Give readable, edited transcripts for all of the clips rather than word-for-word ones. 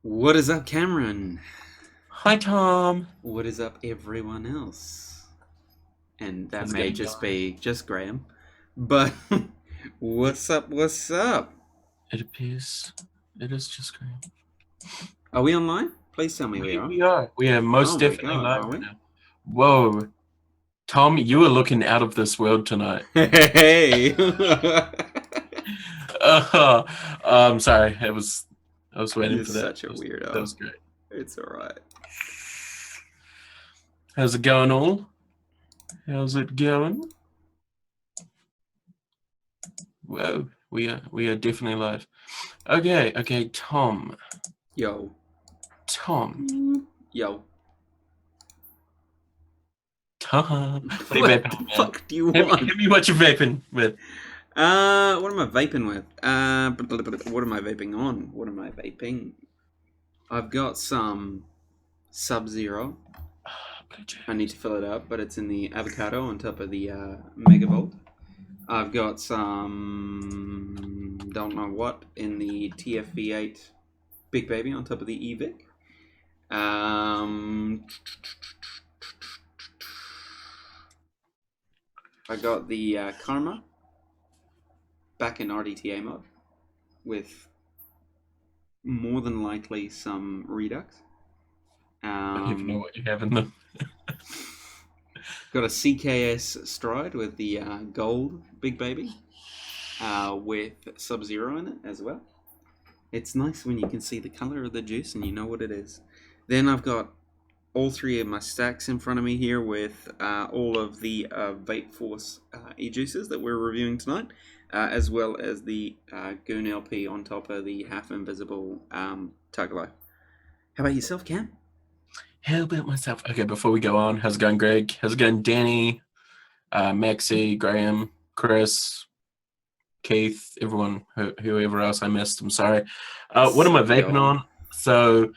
What is up, Cameron? Hi, Tom. What is up, everyone else? And that How's it may going? just be just Graham. But what's up? What's up? It appears it is just great. Are we online? Please tell me we We, are. we are. We are Oh most my definitely god, live are right we? now. Whoa. Tom, you are looking out of this world tonight. Hey! Uh, I'm sorry. I was waiting You're for that. such a That weirdo. was great. It's alright. How's it going, all? How's it going? Whoa. We are definitely live. Okay, Tom. Yo. Tom. Yo. Tom. What are you What vaping the on, man? fuck do you Hit want? me what you're vaping with. What am I vaping with? What am I vaping on? What am I vaping? I've got some Sub-Zero. I need to fill it up, but it's in the avocado on top of the Megavolt. I've got some don't know what in the TFV8 Big Baby on top of the EVIC. I got the Karma back in RDTA mode with more than likely some Redux. I don't even know Um, what you have in them. Got a CKS Stride with the gold Big Baby with Sub Zero in it as well. It's nice when you can see the color of the juice and you know what it is. Then I've got all three of my stacks in front of me here with all of the Vape Force e-juices that we're reviewing tonight, as well as the Goon LP on top of the half invisible Tug Life. How about yourself, Cam? How about myself? Okay, before we go on, how's it going, Greg? How's it going, Danny, Maxie, Graham, Chris, Keith, everyone, whoever else I missed? I'm sorry. What am I Sup, vaping yo? on? So,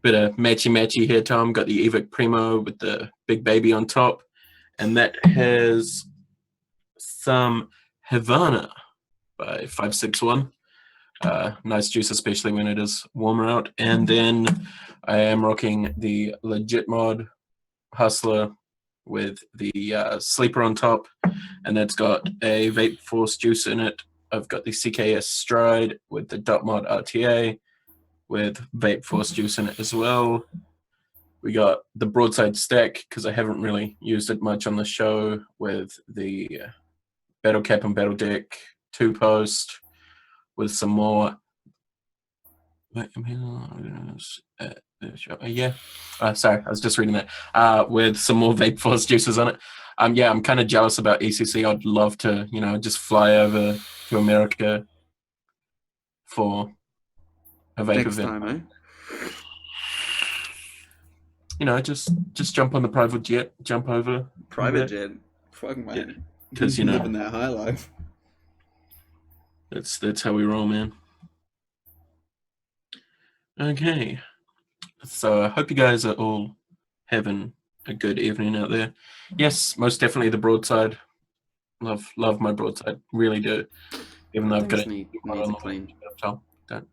bit of matchy here, Tom. Got the Evic Primo with the big baby on top, and that has some Havana by 561. Nice juice, especially when it is warmer out. And then I am rocking the Legit Mod Hustler with the sleeper on top, and that's got a Vape Force juice in it. I've got the CKS Stride with the Dot Mod RTA with Vape Force juice in it as well. We got the Broadside Stack because I haven't really used it much on the show with the Battle Cap and Battle Deck 2 post with some more. Yeah. Sorry, I was just reading that. With some more Vape Force juices on it. Yeah, I'm kind of jealous about ECC. I'd love to, just fly over to America for a vape Next event. time, eh? Just jump on the private jet, jump over Private there. jet. Fuck, Yeah, man. because Living that high life. that's how we roll, man. Okay, so I hope you guys are all having a good evening out there. Yes, most definitely the broadside. Love my broadside, really do. Even though That I've got thing's a new one needs on a the way. clean. Tom, don't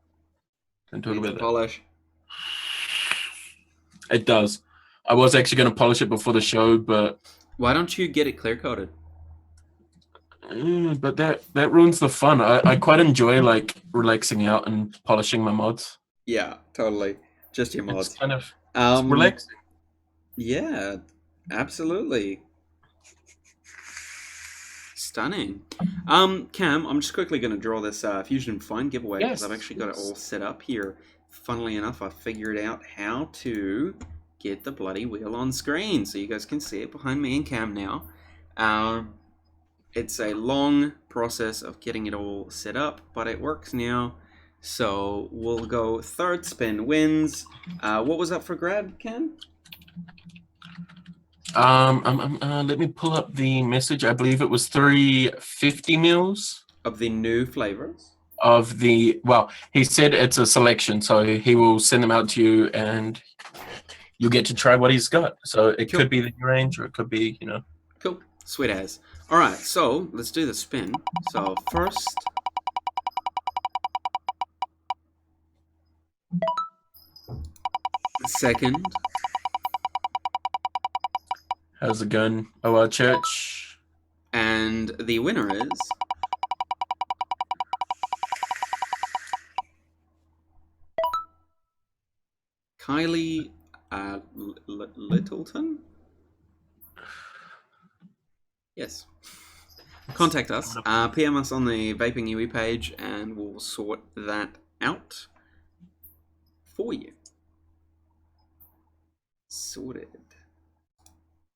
talk Needs a about that. polish. It does. I was actually going to polish it before the show, but Why don't you get it clear coated? that ruins the fun. I quite enjoy like relaxing out and polishing my mods. Yeah, totally. Just your It's mods. kind of it's Um, relaxing. yeah, absolutely. Stunning. Cam, I'm just quickly going to draw this Fusion Find giveaway because I've Yes, actually got it yes. all set up here. Funnily enough, I figured out how to get the bloody wheel on screen so you guys can see it behind me and Cam now. Um, it's a long process of getting it all set up, but it works now. So we'll go third spin wins. What was up for grab, Cam? Let me pull up the message. I believe it was 350 mils Of the new flavors. of the. Well, he said it's a selection, so he will send them out to you, and you'll get to try what he's got. So it Cool. could be the new range, or it could be, Cool. Sweet as. Alright, so let's do the spin. So first, Second. How's it going, OR Church? And the winner is Kylie Littleton. Yes. Contact us. PM us on the Vaping Iwi page, and we'll sort that out for you. Sorted.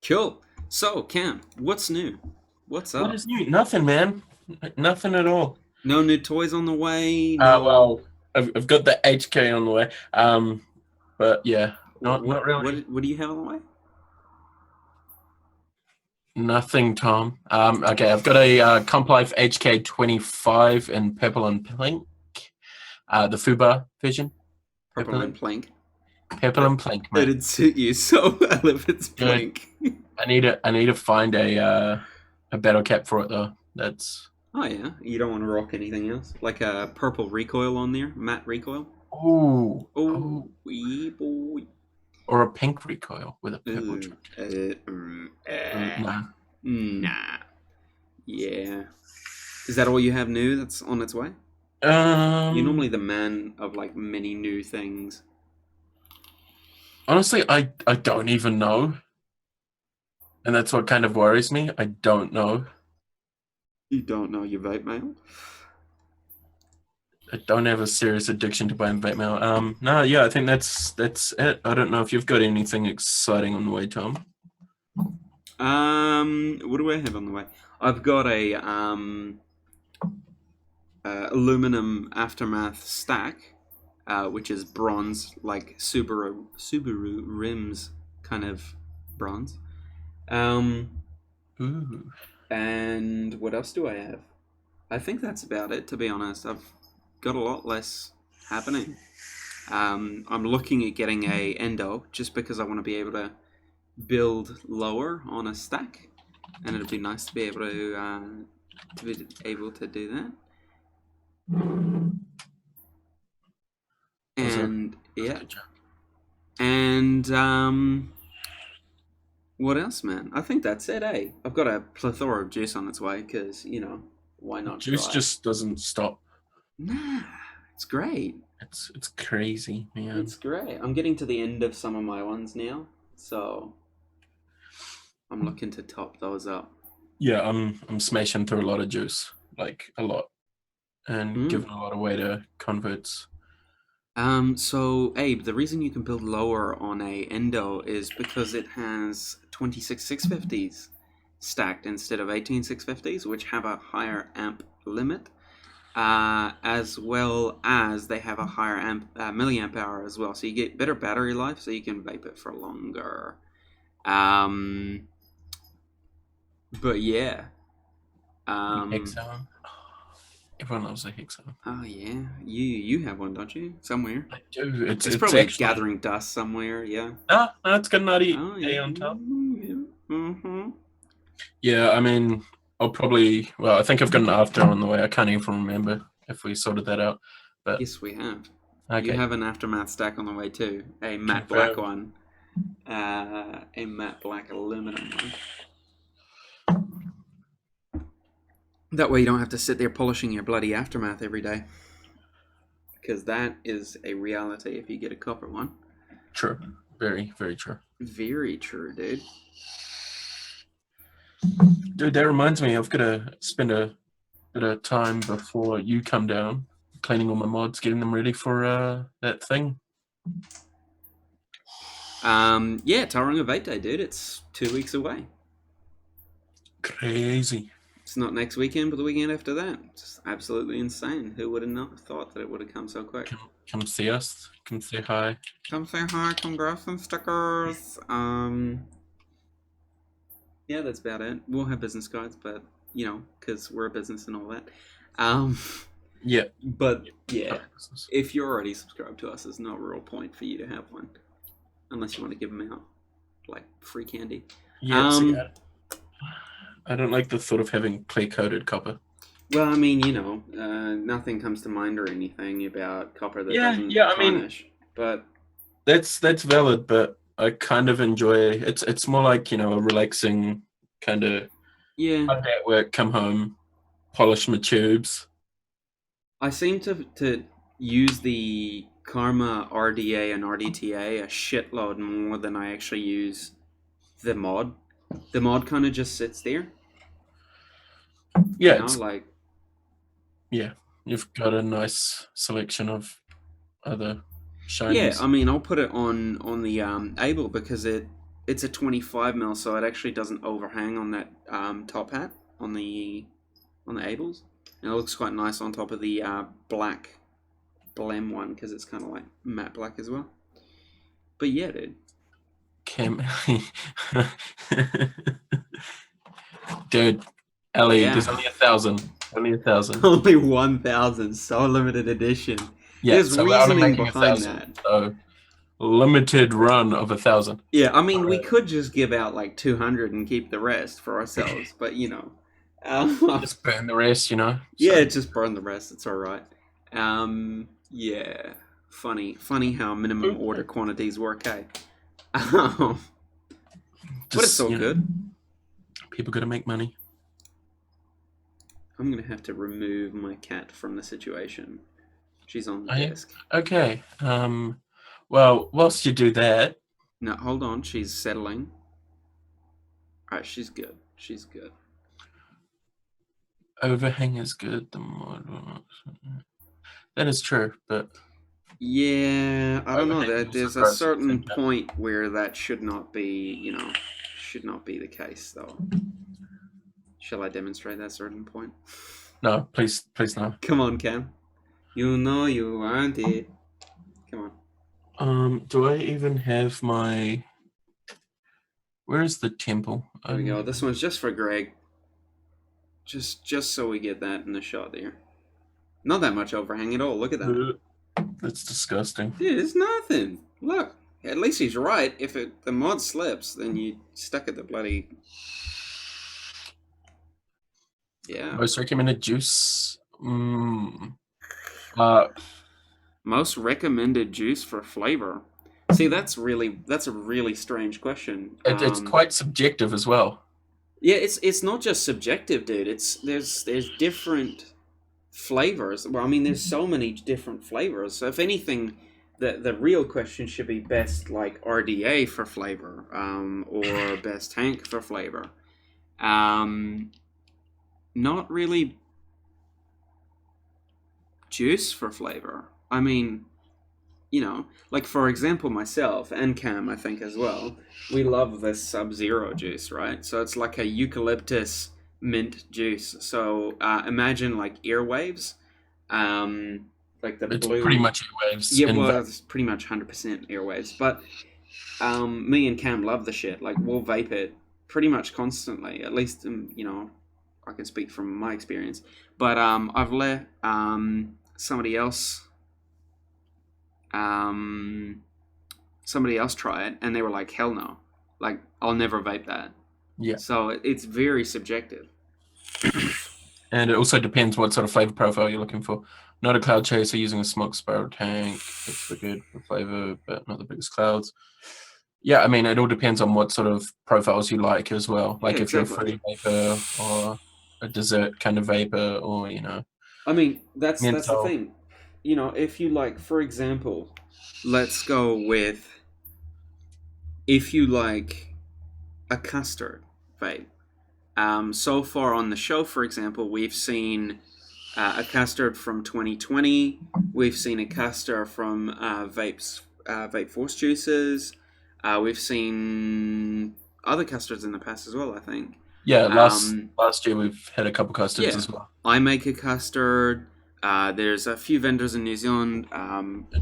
Cool. So, Cam, what's new? What's up? What is new? Nothing, man. Nothing at all. No new toys on the way. No. Well, I've got the HK on the way. But yeah, not really. What do you have on the way? Nothing, Tom. Okay, I've got a Comp Life HK 25 in purple and pink. The Fuba version. Purple and pink. Purple and pink, man. It'd suit you so well if it's pink. I need to find a battle cap for it though. That's. Oh yeah, you don't want to rock anything else, like a purple recoil on there, matte recoil. Oh, wee boy. Or a pink recoil with a purple. Nah. Yeah. Is that all you have new that's on its way? You're normally the man of like many new things. Honestly, I don't even know. And that's what kind of worries me. I don't know. You don't know your vape mail? I don't have a serious addiction to buying vape mail. No, yeah, I think that's it. I don't know if you've got anything exciting on the way, Tom. What do I have on the way? I've got a aluminum aftermath stack, which is bronze, like Subaru rims kind of bronze. Ooh. And what else do I have? I think that's about it, to be honest. I've got a lot less happening. I'm looking at getting a endo just because I want to be able to build lower on a stack, and it'd be nice to be able to do that. And yeah, and what else, man? I think that's it, eh? I've got a plethora of juice on its way because, you know, why not? Juice just doesn't stop. Nah, it's great. It's crazy, man. It's great. I'm getting to the end of some of my ones now, so I'm looking to top those up. Yeah, I'm smashing through a lot of juice, like a lot, and giving a lot away to converts. So Abe, the reason you can build lower on a endo is because it has 26 650s stacked instead of 18 650s, which have a higher amp limit, as well as they have a higher milliamp hour as well. So you get better battery life, so you can vape it for longer. But yeah. Hexagon. Everyone loves a hexagon. Oh yeah, you have one, don't you? Somewhere. I do. It's probably actually gathering dust somewhere. Yeah. No, it's got an ID on top. Yeah. Yeah, I mean, I'll probably. Well, I think I've got an after on the way. I can't even remember if we sorted that out. But yes, we have. Okay. You have an aftermath stack on the way too. A matte black one. A matte black aluminum one. That way you don't have to sit there polishing your bloody aftermath every day. Because that is a reality if you get a copper one. True. Very, very true. Very true, dude. Dude, that reminds me, I've got to spend a bit of time before you come down, cleaning all my mods, getting them ready for that thing. Yeah, Tauranga Vape Day, dude. It's 2 weeks away. Crazy. It's not next weekend, but the weekend after that. It's absolutely insane. Who would have not thought that it would have come so quick? Come see us. Come say hi. Come say hi. Come grab some stickers. Yeah, that's about it. We'll have business cards, but, you know, because we're a business and all that. Yeah. But, yeah, if you're already subscribed to us, there's no real point for you to have one. Unless you want to give them out, like, free candy. Yeah, I don't like the thought of having clay-coated copper. Well, I mean, you know, nothing comes to mind or anything about copper that doesn't tarnish. But That's valid, but I kind of enjoy it's more like, a relaxing kind of Yeah, Monday at work, come home, polish my tubes. I seem to use the Karma RDA and RDTA a shitload more than I actually use the mod. The mod kind of just sits there, Yeah, like yeah, you've got a nice selection of other yeah. shinies. I mean, I'll put it on the able because it's a 25 mil, so it actually doesn't overhang on that top hat on the ables, and it looks quite nice on top of the black blem one because it's kind of like matte black as well. But yeah, dude. Cam Dude, Ellie, Yeah. there's only 1,000. Only 1,000. Only 1,000, so limited edition. Yeah, There's so we're only reasoning making behind 1,000. that. So limited run of 1,000. Yeah, I mean, we could just give out like 200 and keep the rest for ourselves, but Just burn the rest. yeah, So just burn the rest. It's all right. Yeah, funny how minimum order quantities work, eh? But it's just all good. people got to make money. I'm gonna have to remove my cat from the situation. She's on the Are you? desk. Okay. Well, whilst you do that, No, hold on. She's settling. All right, she's good. She's good. overhang is good. That is true, but Yeah, I don't know. overhang That also there's a grows at the certain same time. point where that should not be, should not be the case, though. Shall I demonstrate that certain point? No, please no. Come on, Cam. You know you want it. Come on. Do I even have my? Where is the temple? There we go. This one's just for Greg. Just so we get that in the shot there. Not that much overhang at all. Look at that. That's disgusting. Dude, it's nothing. Look. At least he's right. If the mod slips, then you stuck at the bloody. Yeah. Most recommended juice. Most recommended juice for flavor. See, that's a really strange question. It's quite subjective as well. Yeah, it's not just subjective, dude. There's different flavors. Well, I mean, there's so many different flavors. So if anything, the real question should be best like RDA for flavor, or best tank for flavor. Not really juice for flavor. I mean, like for example, myself and Cam, I think as well, we love this Sub-Zero juice, right? So it's like a eucalyptus mint juice. So imagine like airwaves, like the It's blue. pretty much airwaves. Yeah, well, it's pretty much 100% airwaves. But me and Cam love the shit. Like we'll vape it pretty much constantly. At least I can speak from my experience. But I've let somebody else try it, and they were like, hell no, like I'll never vape that. Yeah. So it's very subjective. And it also depends what sort of flavor profile you're looking for. Not a cloud chaser using a smoke spiral tank. It's good for flavor, but not the biggest clouds. Yeah, I mean, it all depends on what sort of profiles you like as well. Like if you're a fruity vapor or a dessert kind of vapor, or I mean, that's the menthol. thing. If you like, for example, let's go with if you like a custard vape. So far on the show, for example, we've seen a custard from 2020. We've seen a custard from Vape Force Juices. We've seen other custards in the past as well, I think. Yeah, last year we've had a couple custards as well. I make a custard. There's a few vendors in New Zealand.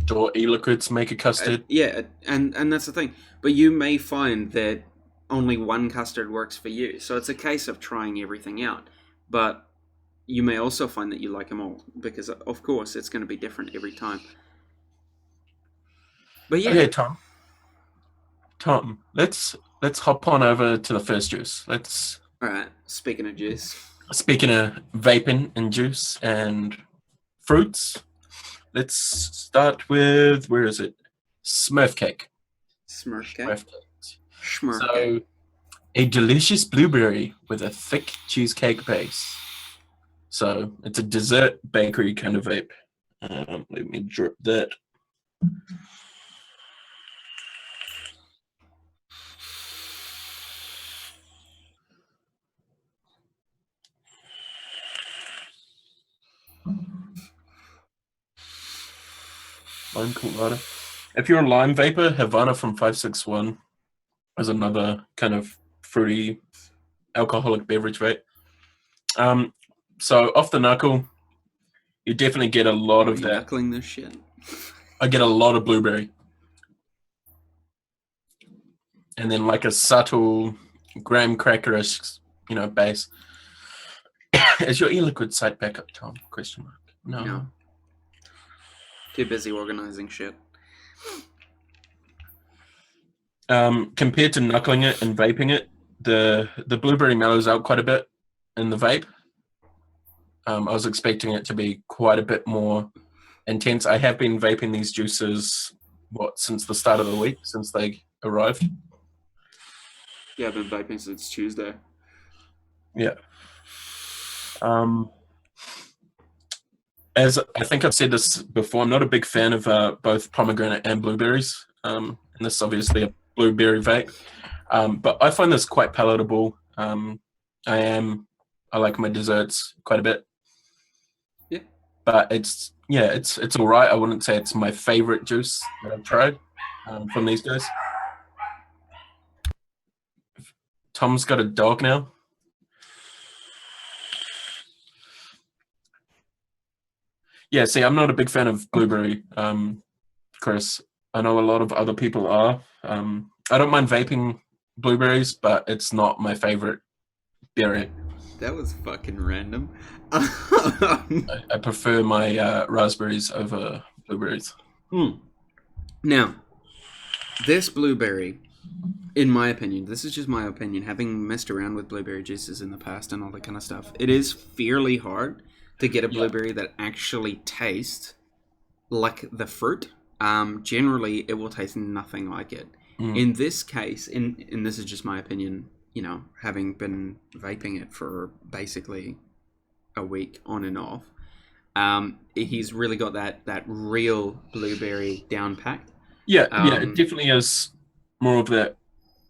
Door e-liquids make a custard. Yeah, and that's the thing. But you may find that only one custard works for you. So it's a case of trying everything out. But you may also find that you like them all, because of course it's going to be different every time. But yeah. Okay, Tom, let's hop on over to the first juice. All right. Speaking of juice. Speaking of vaping and juice and fruits, let's start with, where is it? Smurf cake. Smurf cake. Smurf cake. Schmurf cake. So, a delicious blueberry with a thick cheesecake base. So, it's a dessert bakery kind of vape. Let me drip that. Lime Colada. If you're a lime vapor, Havana from 561 is another kind of fruity alcoholic beverage vape. So off the knuckle, you definitely get a lot Are of you that. knuckling this shit? I get a lot of blueberry. And then like a subtle graham crackerish, base. Is your e-liquid site back up, Tom? Question mark. No. Too busy organizing shit. Compared to knuckling it and vaping it, the blueberry mellows out quite a bit in the vape. I was expecting it to be quite a bit more intense. I have been vaping these juices, since the start of the week, since they arrived. Yeah, I've been vaping since Tuesday. Yeah. As I think I've said this before, I'm not a big fan of both pomegranate and blueberries. And this is obviously a blueberry vape. But I find this quite palatable. I like my desserts quite a bit. Yeah. But it's all right. I wouldn't say it's my favorite juice that I've tried from these guys. Tom's got a dog now. Yeah, see, I'm not a big fan of blueberry, Chris. I know a lot of other people are. I don't mind vaping blueberries, but it's not my favorite berry. That was fucking random. I prefer my raspberries over blueberries. Now, this blueberry, in my opinion, this is just my opinion, having messed around with blueberry juices in the past and all that kind of stuff, it is fairly hard to get a blueberry that actually tastes like the fruit. Generally, it will taste nothing like it. In this case, and this is just my opinion, having been vaping it for basically a week on and off, he's really got that real blueberry down packed. Yeah, it definitely is more of that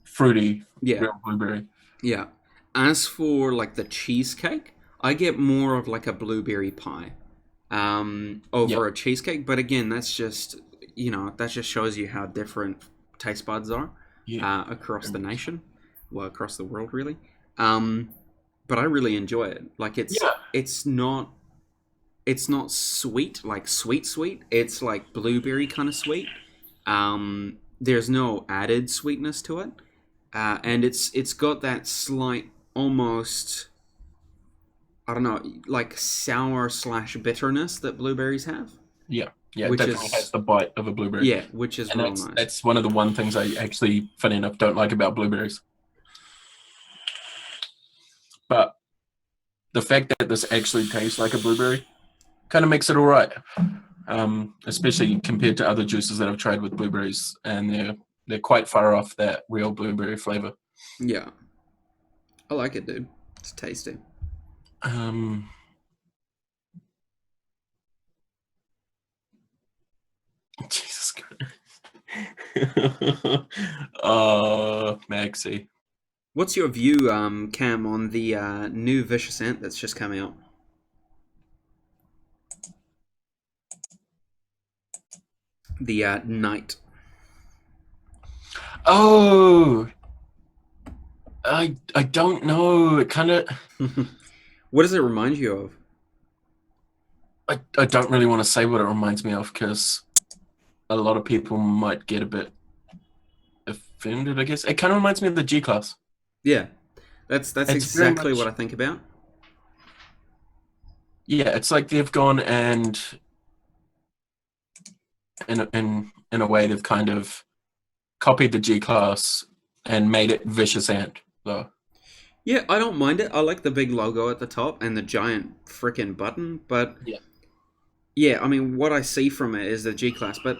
fruity real blueberry. Yeah. As for like the cheesecake, I get more of like a blueberry pie over a cheesecake. But again, that's just that just shows you how different taste buds are across the nation, well, across the world, really. But I really enjoy it. Like it's not sweet, like sweet. It's like blueberry kind of sweet. There's no added sweetness to it, and it's got that slight, almost, I don't know, like sour / bitterness that blueberries have. Yeah, it definitely has the bite of a blueberry. Yeah, which is real nice. That's one of the one things I actually, funny enough, don't like about blueberries. But the fact that this actually tastes like a blueberry kind of makes it all right. Especially compared to other juices that I've tried with blueberries, and they're quite far off that real blueberry flavor. Yeah, I like it, dude. It's tasty. Jesus Christ. Maxie. What's your view, Cam, on the new Vicious Ant that's just come out? The Night. Oh, I don't know. It kind of. What does it remind you of? I don't really want to say what it reminds me of, because a lot of people might get a bit offended, I guess. It kind of reminds me of the G class. Yeah, that's exactly what I think about. Yeah, it's like they've gone and in a way they've kind of copied the G class and made it Vicious Ant, though. Yeah, I don't mind it. I like the big logo at the top and the giant freaking button, but yeah, I mean, what I see from it is the G class, but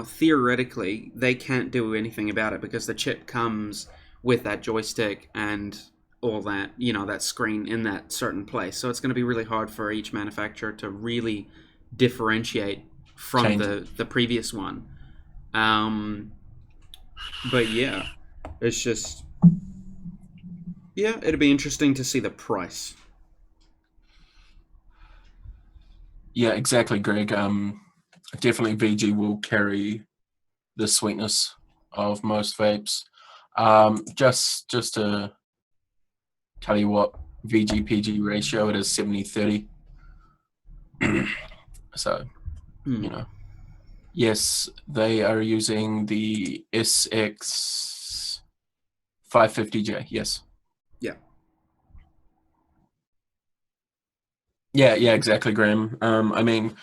theoretically, they can't do anything about it because the chip comes with that joystick and all that, that screen in that certain place. So it's going to be really hard for each manufacturer to really differentiate from Change. the previous one. Um, but yeah, it's just, yeah, it'd be interesting to see the price. Yeah, exactly, Greg. Definitely VG will carry the sweetness of most vapes. Just to tell you what VG PG ratio it is 70/30. So, Hmm. you know, yes, they are using the SX 550J. Yes. Yeah. Yeah, exactly, Graham. I mean,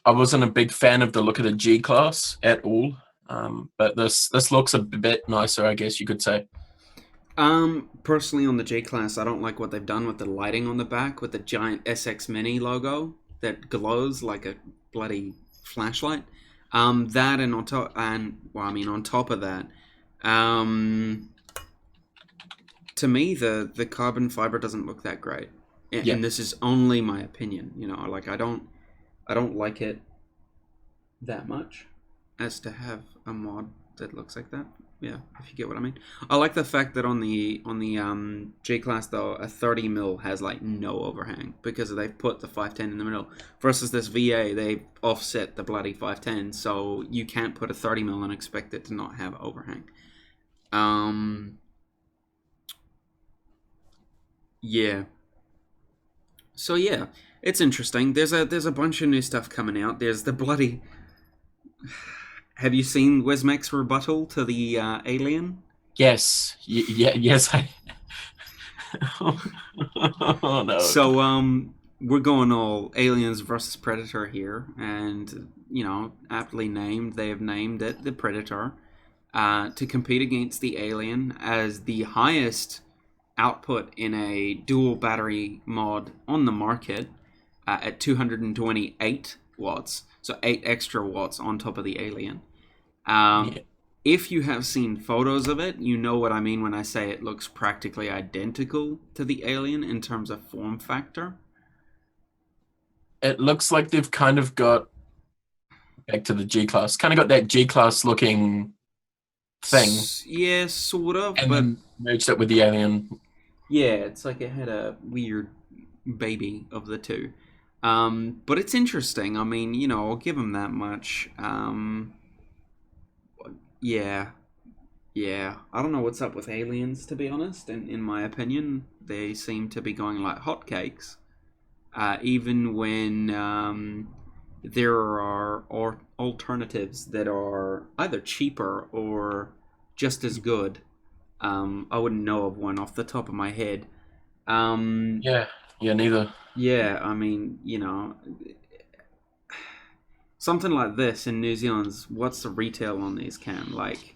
I wasn't a big fan of the look of the G class at all, but this looks a bit nicer, I guess you could say. Personally on the J Class, I don't like what they've done with the lighting on the back with the giant SX Mini logo that glows like a bloody flashlight. That and on top, on top of that, um, to me the carbon fiber doesn't look that great, Yeah, and this is only my opinion. Like I don't like it that much as to have a mod that looks like that. Yeah, if you get what I mean. I like the fact that on the J class though, a 30 mil has like no overhang because they've put the 510 in the middle. Versus this VA, they offset the bloody 510, so you can't put a 30 mil and expect it to not have overhang. Um, yeah. So yeah, it's interesting. There's a bunch of new stuff coming out. There's the bloody. Have you seen Wesmac's rebuttal to the alien? yes, yes. Oh no. So we're going all aliens versus predator here, and aptly named, they have named it the predator to compete against the alien as the highest output in a dual battery mod on the market at 228 watts, so 8 extra watts on top of the alien. Um, Yeah. if you have seen photos of it, you know what I mean when I say it looks practically identical to the alien in terms of form factor. It looks like they've kind of got back to the G class, kind of got that G class looking thing, Yeah, sort of, and but then merged it with the alien. yeah, it's like it had a weird baby of the two. But it's interesting. I mean, I'll give them that much. Yeah, yeah. I don't know what's up with aliens, to be honest. In my opinion, they seem to be going like hotcakes. Even when there are alternatives that are either cheaper or just as good. I wouldn't know of one off the top of my head. Um, Yeah, yeah, neither. yeah, I mean, something like this in New Zealand's. What's the retail on these, Cam? Like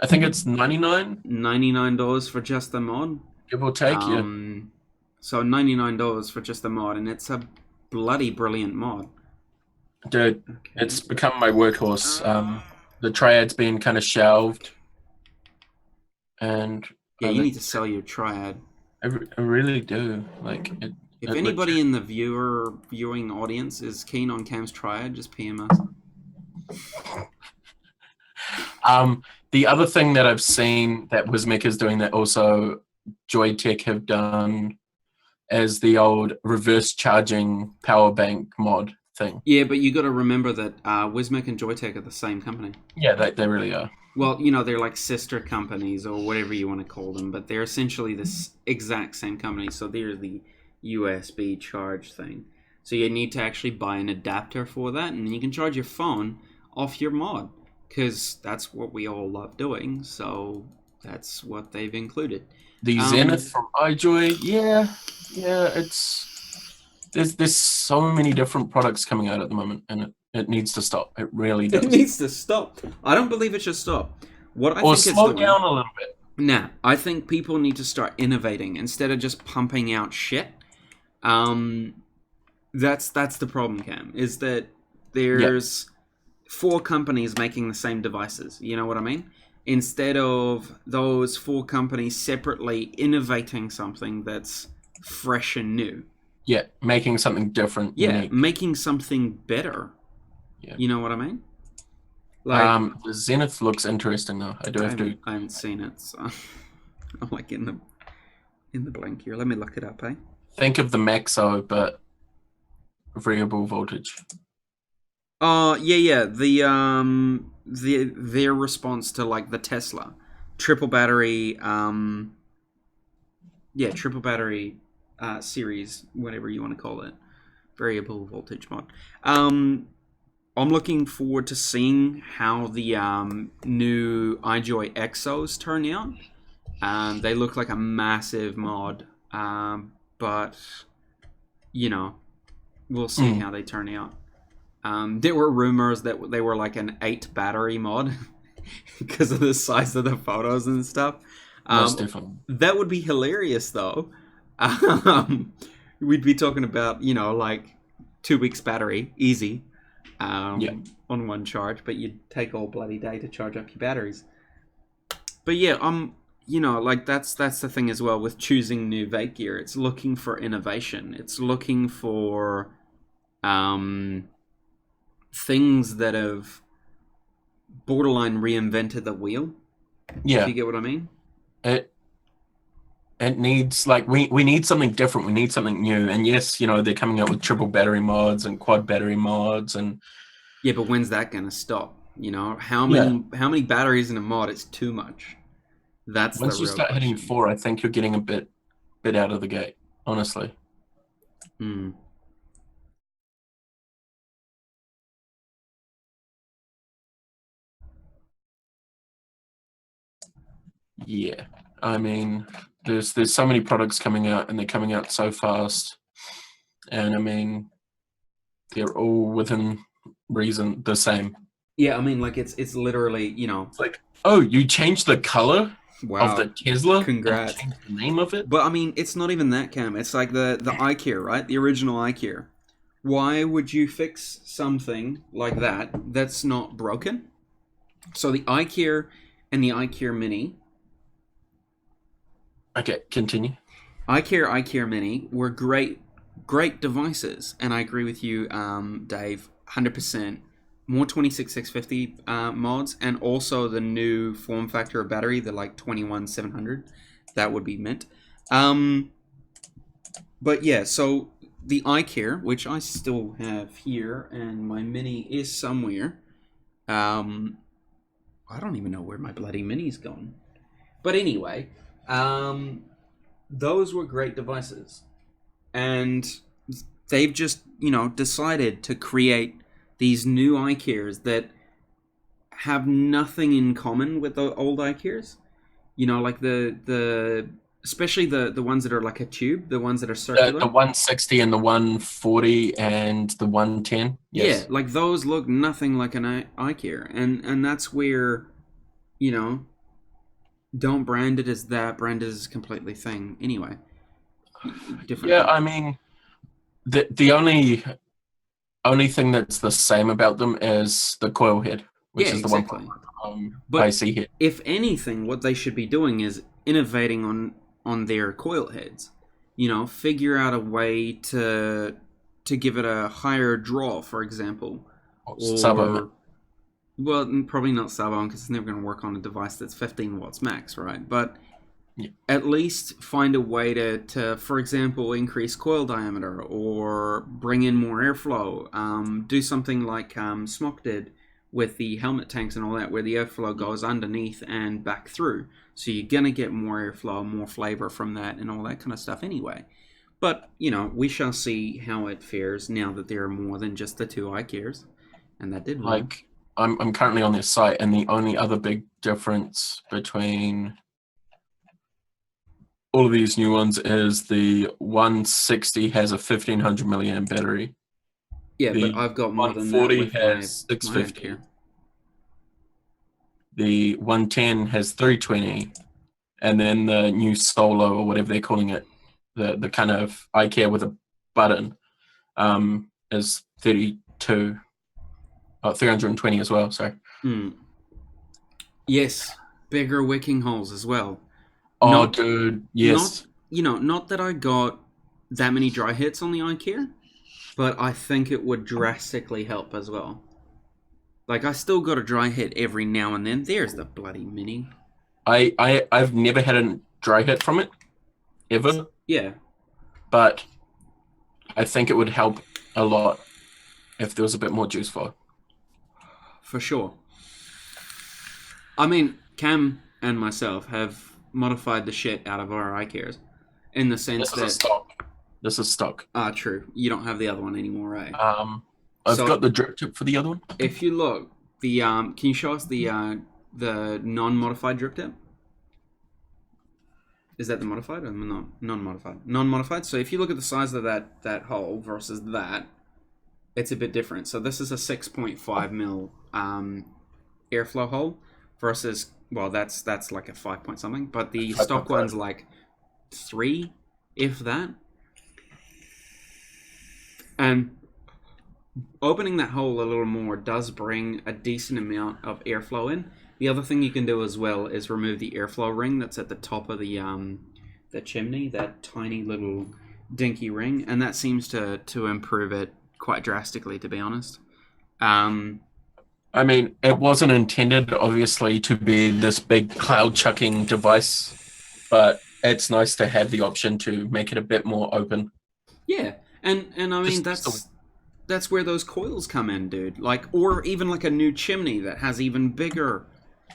I think it's 99, $99 for just the mod. give or take. Yeah, Um, so $99 for just the mod, and it's a bloody brilliant mod. dude, Okay. it's become my workhorse. The triad's been kind of shelved, and Yeah, you need to sell your triad. I really do like it. If It anybody legit. in the viewing audience is keen on Cam's triad, just PM us. Um, the other thing that I've seen that Wismic is doing that also Joytech have done is the old reverse charging power bank mod thing. Yeah, but you got to remember that Wismec and Joytech are the same company. Yeah, they really are. Well, they're like sister companies or whatever you want to call them, but they're essentially this exact same company. So they're the USB charge thing. So you need to actually buy an adapter for that, and then you can charge your phone off your mod, because that's what we all love doing. So that's what they've included. The Um, Zenith from iJoy, yeah, it's there's so many different products coming out at the moment, and it needs to stop. It really it does. needs to stop. I don't believe it should stop. What I Or think it's slow doing. down a little bit. Nah, I think people need to start innovating instead of just pumping out shit. Um, that's the problem, Cam. Is that Yeah, there's 4 companies making the same devices. You know what I mean? Instead of those 4 companies separately innovating something that's fresh and new. Yeah, making something different, Yeah, unique. making something better. Yeah. You know what I mean? Like, The Zenith looks interesting though. I do have to. I haven't seen it, so I'm like in the blank here. Let me look it up, eh? Think of the Maxo, but variable voltage. Yeah. Their response to like the Tesla triple battery, triple battery series, whatever you want to call it, variable voltage mod. I'm looking forward to seeing how the new iJoy Exos turn out. They look like a massive mod, but you know, we'll see how they turn out. There were rumors that they were like an 8 battery mod because of the size of the photos and stuff. Most definitely. That would be hilarious, though. We'd be talking about, like 2 weeks battery, easy, on one charge, but you'd take all bloody day to charge up your batteries. But yeah, like that's the thing as well with choosing new vape gear. It's looking for innovation. It's looking for things that have borderline reinvented the wheel. Yeah. If you get what I mean? It needs, like, we need something different. We need something new. And yes, they're coming out with triple battery mods and quad battery mods, and yeah, but when's that gonna stop? How many batteries in a mod is too much? That's once the you real start question. hitting 4, I think you're getting a bit out of the gate, honestly. Yeah, I mean, there's so many products coming out, and they're coming out so fast, and I mean, they're all within reason the same. Yeah, I mean, like it's literally, It's like, oh, you changed the color of the wow, Tesla congrats. and changed the name of it. But I mean, it's not even that, Cam. It's like the iCare, right? The original iCare. Why would you fix something like that that's not broken? So the iCare and the iCare Mini. Okay, continue. iCare Mini were great devices, and I agree with you, Dave, 100%. More 26650 mods, and also the new form factor of battery, the like 21700. That would be mint. But yeah, so the iCare, which I still have here, and my Mini is somewhere. I don't even know where my bloody Mini's gone. But anyway, those were great devices. And they've just, decided to create these new iCares that have nothing in common with the old iCares. Like the especially the ones that are like a tube, the ones that are circular. The 160 and the 140 and the 110. Yes. Yeah, like those look nothing like an iCare, and that's where, don't brand it as that. Brand it as a completely thing. Anyway, different. Yeah, I mean, the only thing that's the same about them is the coil head, which is the exactly. 1 IC head. If anything, what they should be doing is innovating on their coil heads. Figure out a way to give it a higher draw, for example, Sub-ohm. Well, probably not sub-ohm because it's never going to work on a device that's 15 watts max, right? But at least find a way to, for example, increase coil diameter or bring in more airflow. Do something like Smok did with the helmet tanks and all that, where the airflow goes underneath and back through. So you're going to get more airflow, more flavor from that and all that kind of stuff anyway. But, we shall see how it fares now that there are more than just the 2 iCares. And that did well. Like, I'm currently on their site, and the only other big difference between all of these new ones is the 160 has a 1500 milliamp battery. Yeah, but I've got more than that with has 650. The 110 has 320, and then the new Solo, or whatever they're calling it, the kind of iCare with a button, is 32. Oh, 320 as well. Sorry. Mm. Yes, bigger wicking holes as well. Oh, Not, dude, not yes. not that I got that many dry hits on the iCare, but I think it would drastically help as well. Like I still got a dry hit every now and then. There's the bloody mini. I've never had a dry hit from it ever, Yeah, but I think it would help a lot if there was a bit more juice flow. for sure. I mean, Cam and myself have modified the shit out of our iCares in the sense This is a that stock. This is stock. true. You don't have the other one anymore, right? I've got So the drip tip for the other one. if you look, the can you show us the non-modified drip tip? Is that the modified or non-modified? Non-modified. So if you look at the size of that hole versus that, it's a bit different. So this is a 6.5 mil airflow hole versus, well, that's like a 5 point something, but the stock 5.5. one's like 3, if that. And opening that hole a little more does bring a decent amount of airflow in. The other thing you can do as well is remove the airflow ring that's at the top of the chimney, that tiny little dinky ring, and that seems to improve it quite drastically, to be honest. I mean, it wasn't intended, obviously, to be this big cloud chucking device, but it's nice to have the option to make it a bit more open. Yeah, and I mean that's where those coils come in, dude. Like, or even like a new chimney that has even bigger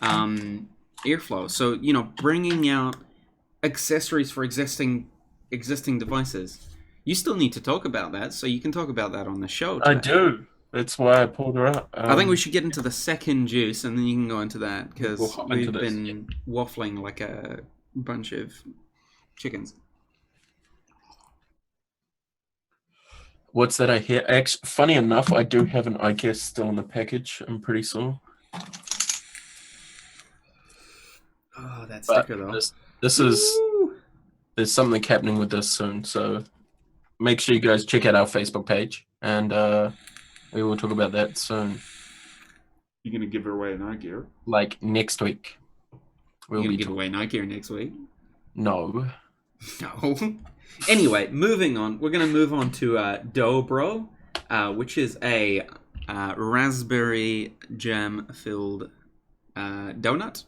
airflow. So bringing out accessories for existing devices. You still need to talk about that, so you can talk about that on the show today. I do. That's why I pulled her up. I think we should get into the second juice, and then you can go into that, because We'll we've been waffling like a bunch of chickens. What's that I hear? Actually, funny enough, I do have an iCare still in the package. I'm pretty sure. Oh, that But sticker, though. this is... There's something happening with this soon, so make sure you guys check out our Facebook page, and we will talk about that soon. You're going to give away an iGear? Like next week. You're going to give away an iGear next week? No. No. Anyway, moving on. We're going to move on to Dobro, which is a raspberry jam-filled donut.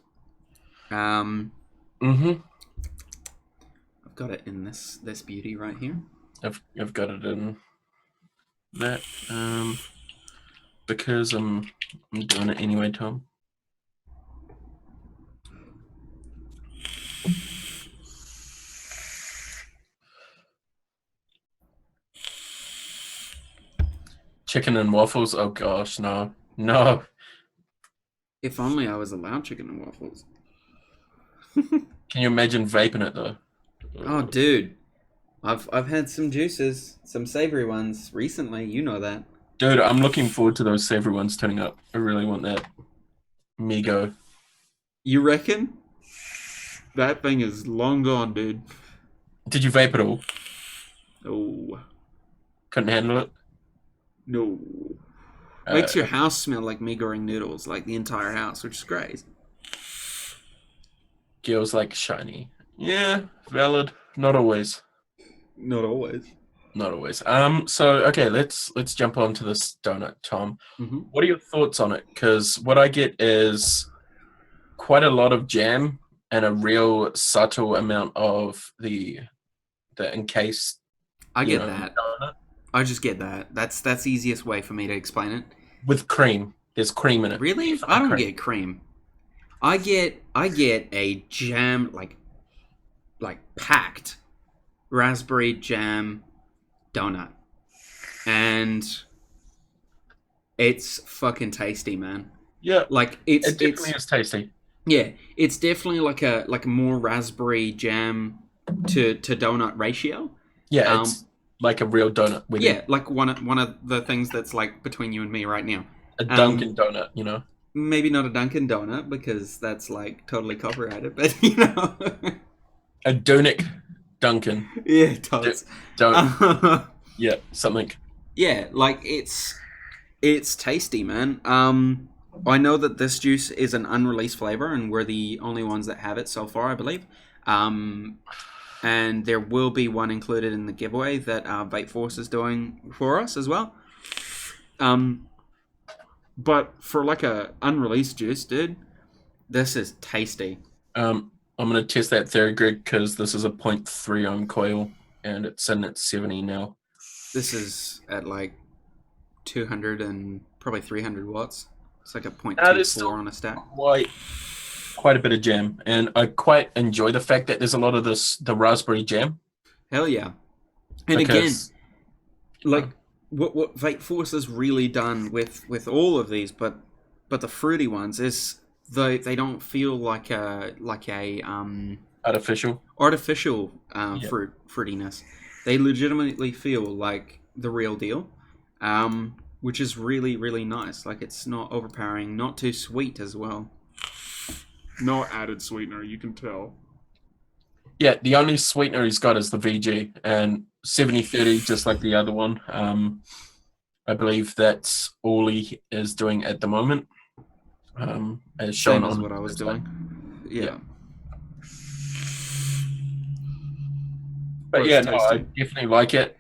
Mm-hmm. I've got it in this beauty right here. I've got it in that because I'm doing it anyway, Tom. Chicken and waffles? Oh gosh, no. If only I was allowed chicken and waffles. Can you imagine vaping it though? Oh, dude. I've had some juices, some savory ones recently. You know that. Dude, I'm looking forward to those savory ones turning up. I really want that. Migo. You reckon? That thing is long gone, dude. Did you vape at all? Oh. Couldn't handle it? No. Makes your house smell like mee-goreng noodles, like the entire house, which is great. Girls like shiny. Yeah, valid. Not always. Not always. Not always. So okay, let's jump on to this donut, Tom. Mm-hmm. What are your thoughts on it? Because what I get is quite a lot of jam and a real subtle amount of the encased. I get that. Donut. I just get that. That's the easiest way for me to explain it. With cream. There's cream in it. Really? I don't get cream. I get a jam, like packed raspberry jam donut, and it's fucking tasty, man. Yeah, like it definitely is tasty. Yeah, it's definitely like a more raspberry jam to donut ratio. Yeah, it's like a real donut. Yeah, like one of the things that's like between you and me right now. A Dunkin' donut, you know. Maybe not a Dunkin' donut because that's like totally copyrighted, but a Dunic Dunkin'. Yeah, it does. Don't. Yeah, something. Yeah, like it's It's tasty, man. I know that this juice is an unreleased flavor, and we're the only ones that have it so far, I believe. Um, and there will be one included in the giveaway that Vape Force is doing for us as well. Um, but for like a unreleased juice, dude, this is tasty. I'm going to test that theory, Greg, because this is a 0.3 ohm coil and it's sitting at 70 now. This is at like 200 and probably 300 watts. It's like a There's 0.24 still on a stack. quite a bit of jam, and I quite enjoy the fact that there's a lot of the raspberry jam. Hell yeah. And again, like what Vape Force has really done with all of these, but the fruity ones is they don't feel like a artificial fruitiness. They legitimately feel like the real deal, which is really really nice. Like it's not overpowering, not too sweet as well. No added sweetener, you can tell. Yeah, the only sweetener he's got is the VG, and 70/30, just like the other one. I believe that's all he is doing at the moment. As shown Same as on what I was website. doing. Yeah. But Or yeah, it's no, I tasty. definitely like it.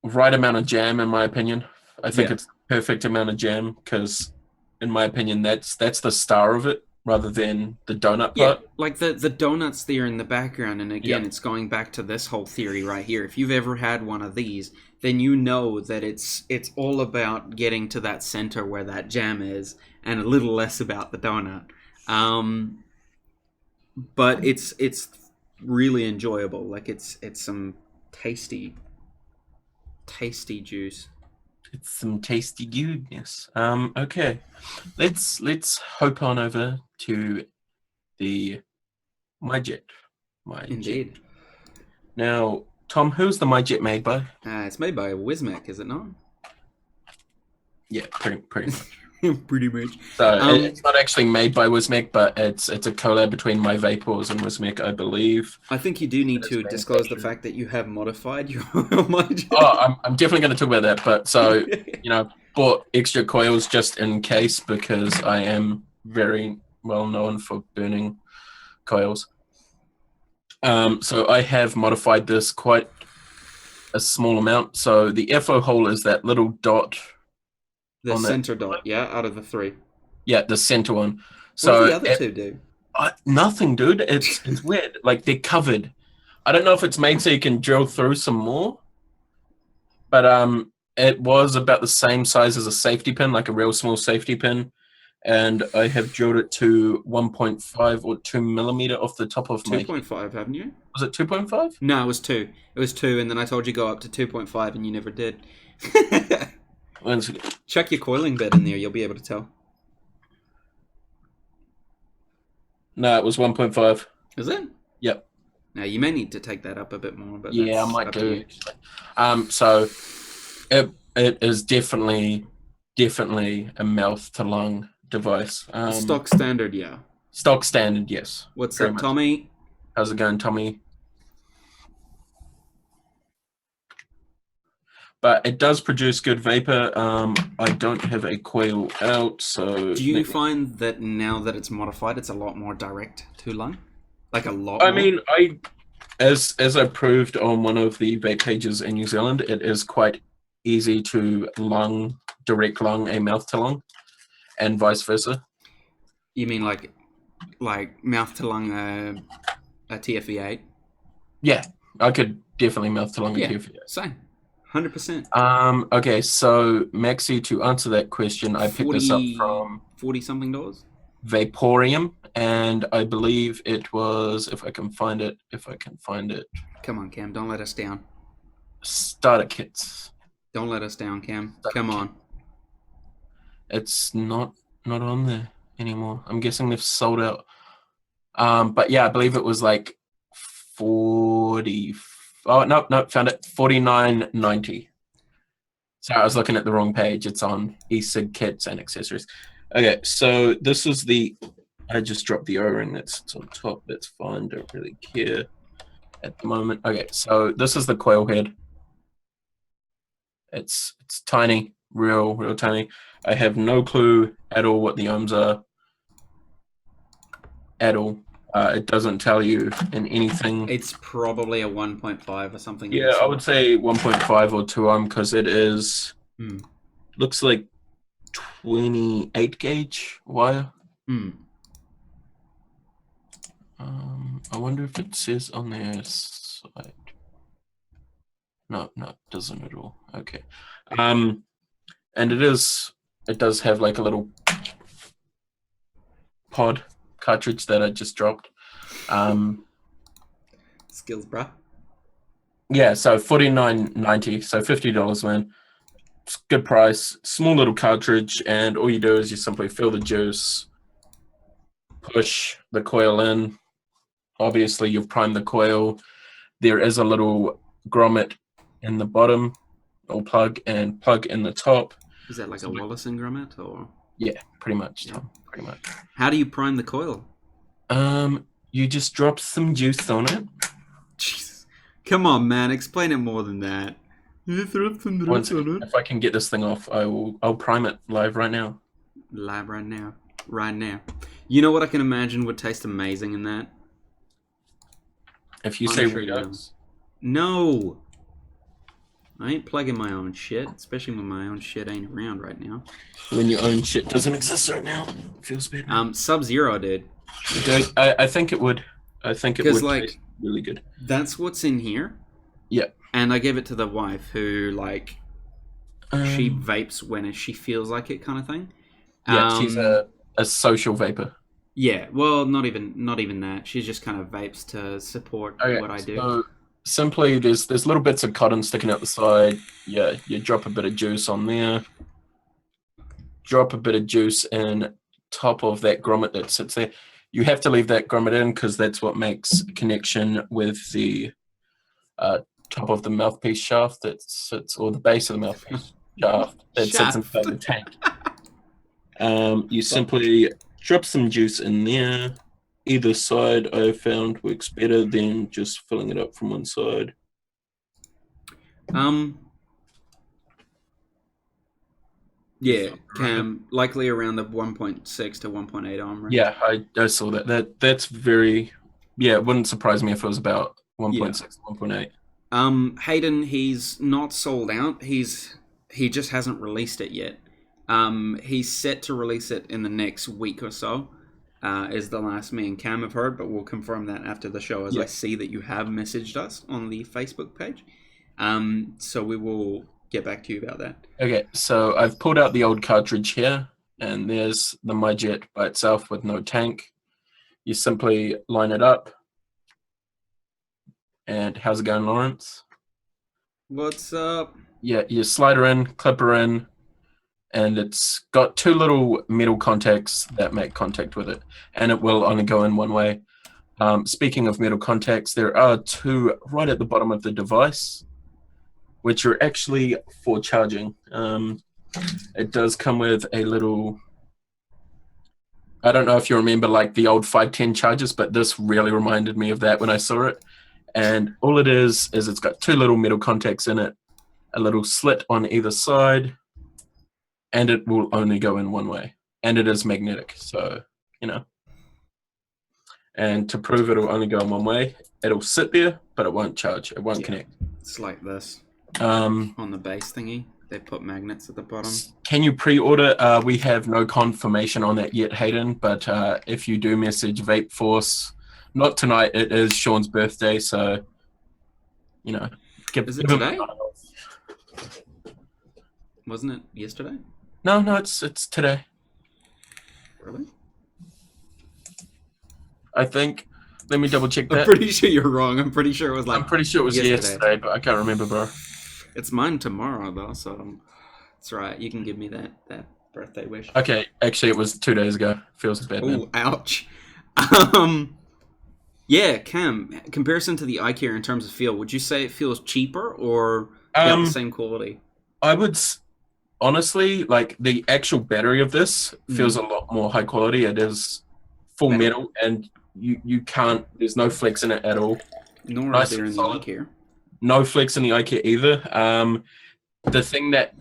Right amount of jam, in my opinion. I think Yeah. it's the perfect amount of jam because, in my opinion, that's the star of it rather than the donut Yeah, part. like the donuts there in the background, and again, Yeah. it's going back to this whole theory right here. If you've ever had one of these, then you know that it's all about getting to that center where that jam is, and a little less about the donut. But it's really enjoyable. Like it's some tasty juice. It's some tasty goodness. Okay, let's hop on over to the MyJet. Indeed. Now, Tom, who's the MyJet made by? It's made by Wismec, is it not? Yeah, pretty much. Pretty much. So it's not actually made by Wismec, but it's a collab between My Vapors and Wismec, I believe. I think you do need to disclose the fact that you have modified your MyJet. I'm definitely going to talk about that. But so, bought extra coils just in case because I am very well known for burning coils. So I have modified this quite a small amount. So the FO hole is that little dot. The center dot, yeah, out of the three. Yeah, the center one. So what do the other two do? Nothing, dude. It's weird. Like they're covered. I don't know if it's made so you can drill through some more, but it was about the same size as a safety pin, like a real small safety pin, and I have drilled it to 1.5 or 2 millimeter off the top of 2.5, haven't you? Was it 2.5? No, it was 2. It was 2, and then I told you go up to 2.5, and you never did. Check your coiling bed in there, you'll be able to tell. No, it was 1.5. Is it? Yep. Now, you may need to take that up a bit more, but yeah, I might do. So it is definitely a mouth to lung device. Stock standard, yeah. Stock standard, yes. What's up, Tommy? How's it going, Tommy? But it does produce good vapor. I don't have a coil out, so... Do you find that now that it's modified, it's a lot more direct to lung? Like a lot I more? mean, as I proved on one of the vape pages in New Zealand, it is quite easy to direct lung a mouth to lung, and vice versa. You mean like mouth to lung a TFV8? Yeah, I could definitely mouth to lung a TFV8. Same. 100%. Okay, so Maxi, to answer that question, I picked this up from $40-something Vaporium, and I believe it was, if I can find it. Come on, Cam, don't let us down. Starter kits. Don't let us down, Cam. Come on. It's not on there anymore. I'm guessing they've sold out. But yeah, I believe it was like 40. Oh no, found it. $49.90. Sorry, I was looking at the wrong page. It's on e-cig kits and accessories. Okay, so this is I just dropped the O-ring that's on top. That's fine. Don't really care at the moment. Okay, so this is the coil head. It's tiny. real tiny. I have no clue at all what the ohms are. At all. It doesn't tell you in anything. It's probably a 1.5 or something. Yeah, I would say 1.5 or 2 ohm because it is. Looks like 28 gauge wire. I wonder if it says on their side. No, it doesn't at all. Okay. And it does have like a little pod cartridge that I just dropped. Skills, bruh. Yeah, so $49.90, so $50, man. It's a good price. Small little cartridge, and all you do is you simply fill the juice, push the coil in. Obviously, you've primed the coil. There is a little grommet in the bottom, or plug in the top. Is that like a Wallison grommet, or? Yeah, pretty much, Tom. Pretty much. How do you prime the coil? You just drop some juice on it. Jesus. Come on, man. Explain it more than that. If I can get this thing off, I'll prime it live right now. Live right now. Right now. You know what I can imagine would taste amazing in that? If you say Redux. No. I ain't plugging my own shit, especially when my own shit ain't around right now. When your own shit doesn't exist right now, it feels bad. Sub-Zero, dude. I think it would. I think it would taste really good. That's what's in here. Yeah. And I gave it to the wife who, like, she vapes when she feels like it, kind of thing. Yeah, she's a social vapor. Yeah, well, not even that. She just kind of vapes to support what I do. So simply, there's little bits of cotton sticking out the side. Yeah, you drop a bit of juice on there. Drop a bit of juice in top of that grommet that sits there. You have to leave that grommet in because that's what makes a connection with the top of the mouthpiece shaft that sits, or the base of the mouthpiece shaft that sits inside the tank. You simply drop some juice in there. Either side I found works better than just filling it up from one side. Yeah, Cam, likely around the 1.6 to 1.8 ohm range. Yeah, I saw that. That's very, yeah, it wouldn't surprise me if it was about 1.6 to 1.8. Hayden, he's not sold out. He just hasn't released it yet. He's set to release it in the next week or so, is the last me and Cam have heard, but we'll confirm that after the show as I see that you have messaged us on the Facebook page. So we will get back to you about that. Okay, so I've pulled out the old cartridge here, and there's the MyJet by itself with no tank. You simply line it up. And how's it going, Lawrence? What's up? Yeah, you slide her in, clip her in, and it's got two little metal contacts that make contact with it, and it will only go in one way. Speaking of metal contacts, there are two right at the bottom of the device, which are actually for charging. It does come with a little, I don't know if you remember like the old 510 chargers, but this really reminded me of that when I saw it. And all it is it's got two little metal contacts in it, a little slit on either side, and it will only go in one way. And it is magnetic, so, you know. And to prove it'll only go in one way, it'll sit there, but it won't charge. It won't connect. It's like this. On the base thingy, they put magnets at the bottom. Can you pre-order? We have no confirmation on that yet, Hayden, but if you do message Vape Force, not tonight, it is Sean's birthday, so, you know. Is it today? Wasn't it yesterday? No, it's today. Really? I think. Let me double check that. I'm pretty sure you're wrong. I'm pretty sure it was like. I'm pretty sure it was yesterday, but I can't remember, bro. It's mine tomorrow, though, so it's right. You can give me that birthday wish. Okay, actually, it was 2 days ago. Feels bad. Oh, ouch. Yeah, Cam. Comparison to the iCare in terms of feel, would you say it feels cheaper or the same quality? I would. Honestly, like the actual battery of this feels a lot more high quality. It is full metal, and you can't. There's no flex in it at all. Nor is there in the iCare. No flex in the iCare either. the thing that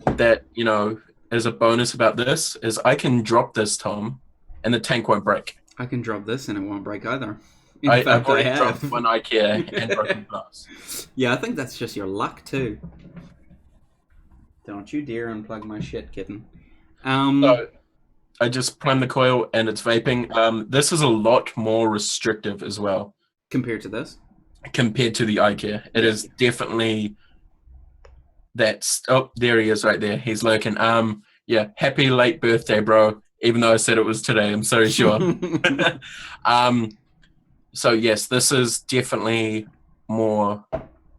is a bonus about this is I can drop this, Tom, and the tank won't break. I can drop this and it won't break either. In I've fact, I already have. dropped one IKEA and broken glass. Yeah, I think that's just your luck too. Don't you dare unplug my shit, kitten. So I just primed the coil and it's vaping. This is a lot more restrictive as well Compared to this? compared to the IKEA. It is definitely that's. Oh, there he is, right there. He's lurking. Yeah. Happy late birthday, bro. Even though I said it was today, I'm so sure. So yes, this is definitely more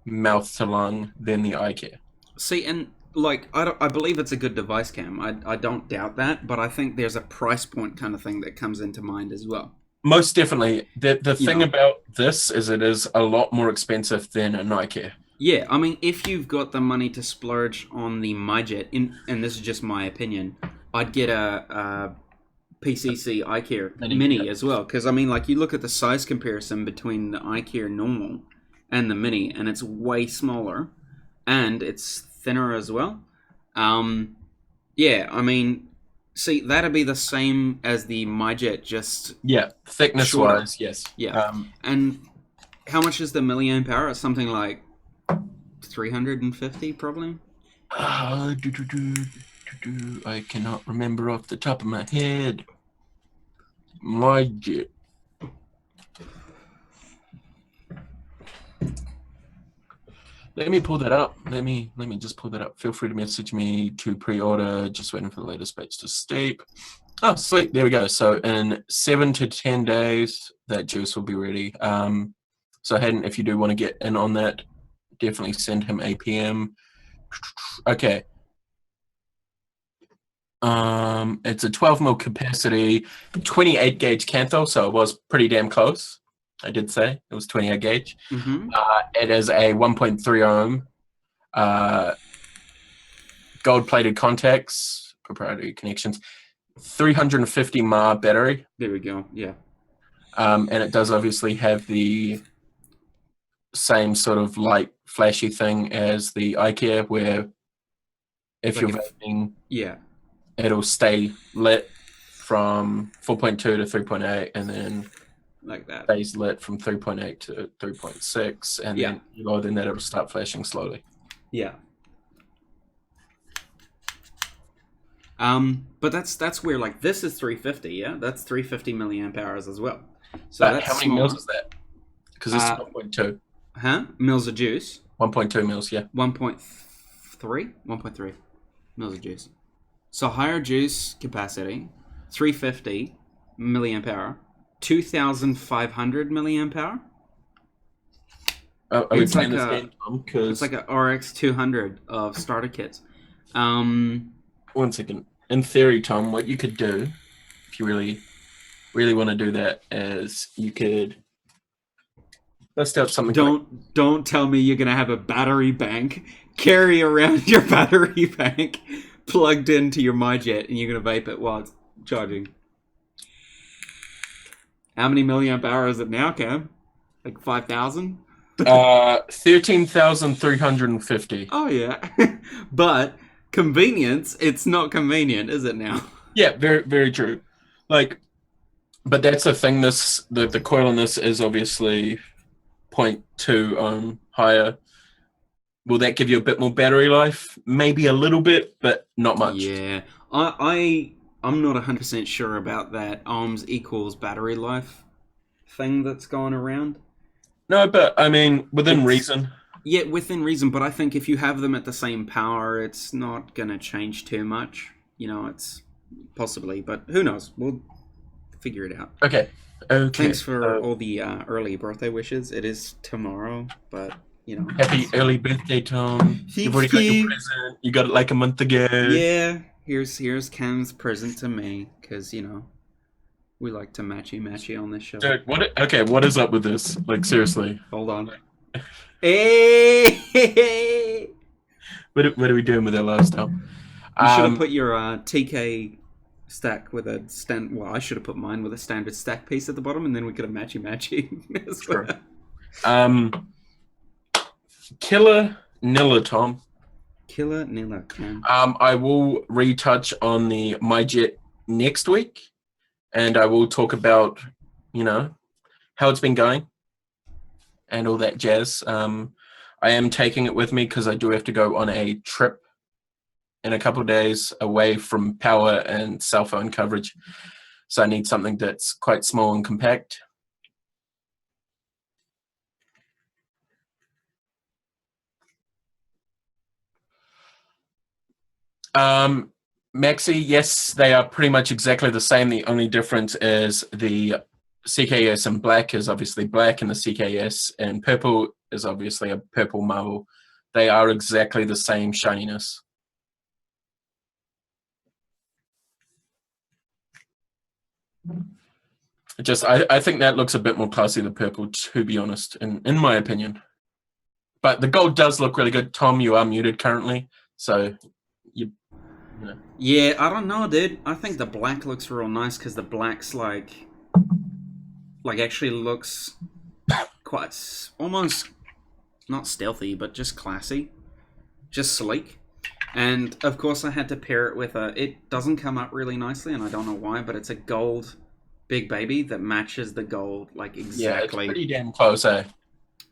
mouth to lung than the IKEA. See, and like I believe it's a good device, Cam. I don't doubt that, but I think there's a price point kind of thing that comes into mind as well. Most definitely. The thing about this is it is a lot more expensive than an IKEA. Yeah, I mean, if you've got the money to splurge on the MyJet, and this is just my opinion, I'd get a PCC iCare Mini as well. Because, I mean, like, you look at the size comparison between the iCare normal and the Mini, and it's way smaller, and it's thinner as well. Yeah, I mean, see, that'd be the same as the MyJet, just... Yeah, thickness-wise, yes. Yeah, and how much is the milliamp hour? It's something like 350, probably? I cannot remember off the top of my head. MyJet. Let me pull that up. Let me just pull that up. Feel free to message me to pre-order. Just waiting for the latest batch to steep. Oh, sweet. There we go. So in 7 to 10 days, that juice will be ready. So Hayden, if you do want to get in on that, definitely send him a PM. Okay. It's a 12 mil capacity, 28 gauge canthal, so it was pretty damn close. I did say it was 28 gauge. Mm-hmm. It is a 1.3 ohm, gold-plated contacts, proprietary connections, 350 mAh battery. There we go. Yeah. And it does obviously have the same sort of light, flashy thing as the IKEA, where if Like you're if- vaping, Yeah. it'll stay lit from 4.2 to 3.8, and then Like that. stays lit from 3.8 to 3.6, and then lower than that, it'll start flashing slowly. Yeah. But that's where, like, this is 350, yeah? That's 350 milliamp hours as well. So But that's how many smaller. mils is that? Because this is 1.2. Huh? Mils of juice. 1.2 mils, yeah. 1.3? 1.3 mils of juice. So higher juice capacity, 350 milliamp hour, 2,500 milliamp hour. Are we It's playing like this a- game, Tom? 'Cause It's like a RX 200 of starter kits. 1 second. In theory, Tom, what you could do, if you really, really want to do that, is you could bust out something. Don't tell me you're gonna have a battery bank. Carry around your battery bank plugged into your MyJet, and you're gonna vape it while it's charging. How many milliamp hour is it now, Cam? Like 5,000? 13,350. Oh yeah, but convenience. It's not convenient, is it now? Yeah, very, very true. Like, but that's the thing. The coil on this is obviously 0.2 ohm higher. Will that give you a bit more battery life? Maybe a little bit, but not much. Yeah, I'm not 100% sure about that ohms equals battery life thing that's going around. No, but I mean, within reason. Yeah, within reason, but I think if you have them at the same power, it's not going to change too much. You know, it's possibly, but who knows? We'll figure it out. Okay. Thanks for all the early birthday wishes. It is tomorrow, but, you know. Happy early birthday, Tom. You've already got your present. You got it like a month ago. Yeah, here's Cam's present to me, because, you know, we like to matchy on this show. Dude, what is up with this? Like, seriously. Hold on. Hey! What are we doing with our lifestyle? You should have put your TK stack with a stand. Well, I should have put mine with a standard stack piece at the bottom, and then we could have matchy as well. Killer Nilla, Tom. Killer Nilla, Cam. I will retouch on the MyJet next week, and I will talk about, how it's been going and all that jazz. I am taking it with me because I do have to go on a trip in a couple of days away from power and cell phone coverage. So I need something that's quite small and compact. Maxi, yes, they are pretty much exactly the same. The only difference is the CKS in black is obviously black, and the CKS in purple is obviously a purple marble. They are exactly the same shininess. I think that looks a bit more classy than purple, to be honest, in my opinion. But the gold does look really good. Tom, you are muted currently, so you know. Yeah, I don't know, dude. I think the black looks real nice because the black's like actually looks quite almost not stealthy, but just classy, just sleek. And of course, I had to pair it with a. It doesn't come up really nicely, and I don't know why, but it's a gold big baby that matches the gold like exactly. Yeah, it's pretty damn close, eh?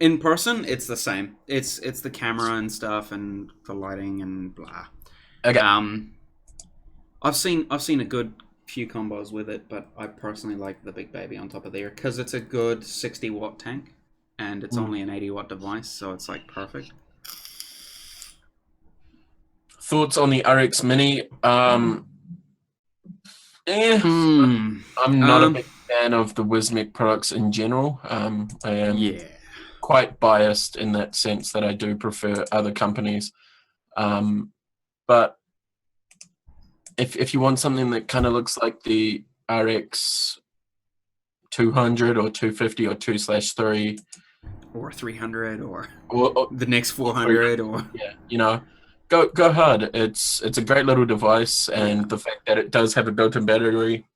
In person, it's the same. It's the camera and stuff, and the lighting and blah. Okay. I've seen a good few combos with it, but I personally like the big baby on top of there because it's a good 60-watt tank, and it's only an 80-watt device, so it's like perfect. Thoughts on the RX Mini? I'm not a big fan of the Wismic products in general. I am quite biased in that sense that I do prefer other companies. But if you want something that kind of looks like the RX 200 or 250 or 2/3 or 300 or or the next 400 or go hard. It's a great little device, and the fact that it does have a built-in battery,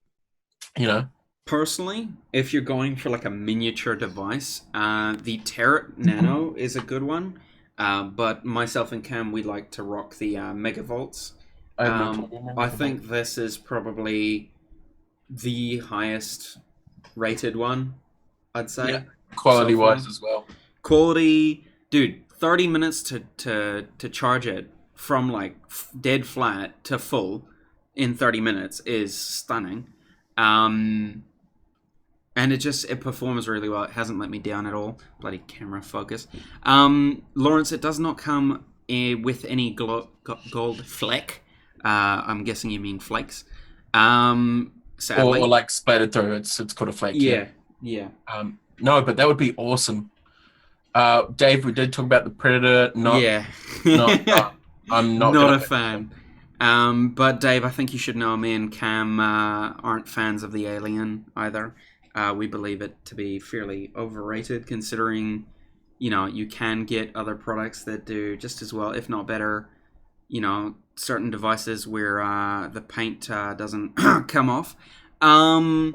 Personally, if you're going for like a miniature device, the Terrat Nano is a good one. But myself and Cam, we like to rock the Megavolts. I think this is probably the highest rated one, I'd say. Yeah. Quality-wise as well. Quality, dude, 30 minutes to charge it from like dead flat to full in 30 minutes is stunning. And it performs really well. It hasn't let me down at all. Bloody camera focus. Lawrence, it does not come with any gold fleck. I'm guessing you mean flakes. Sadly. Or like splattered through. It's called a flake. Yeah. No, but that would be awesome. Dave, we did talk about the Predator. I'm not a fan. But Dave, I think you should know me and Cam aren't fans of the Alien either. We believe it to be fairly overrated, considering, you can get other products that do just as well, if not better. Certain devices where the paint doesn't come off. The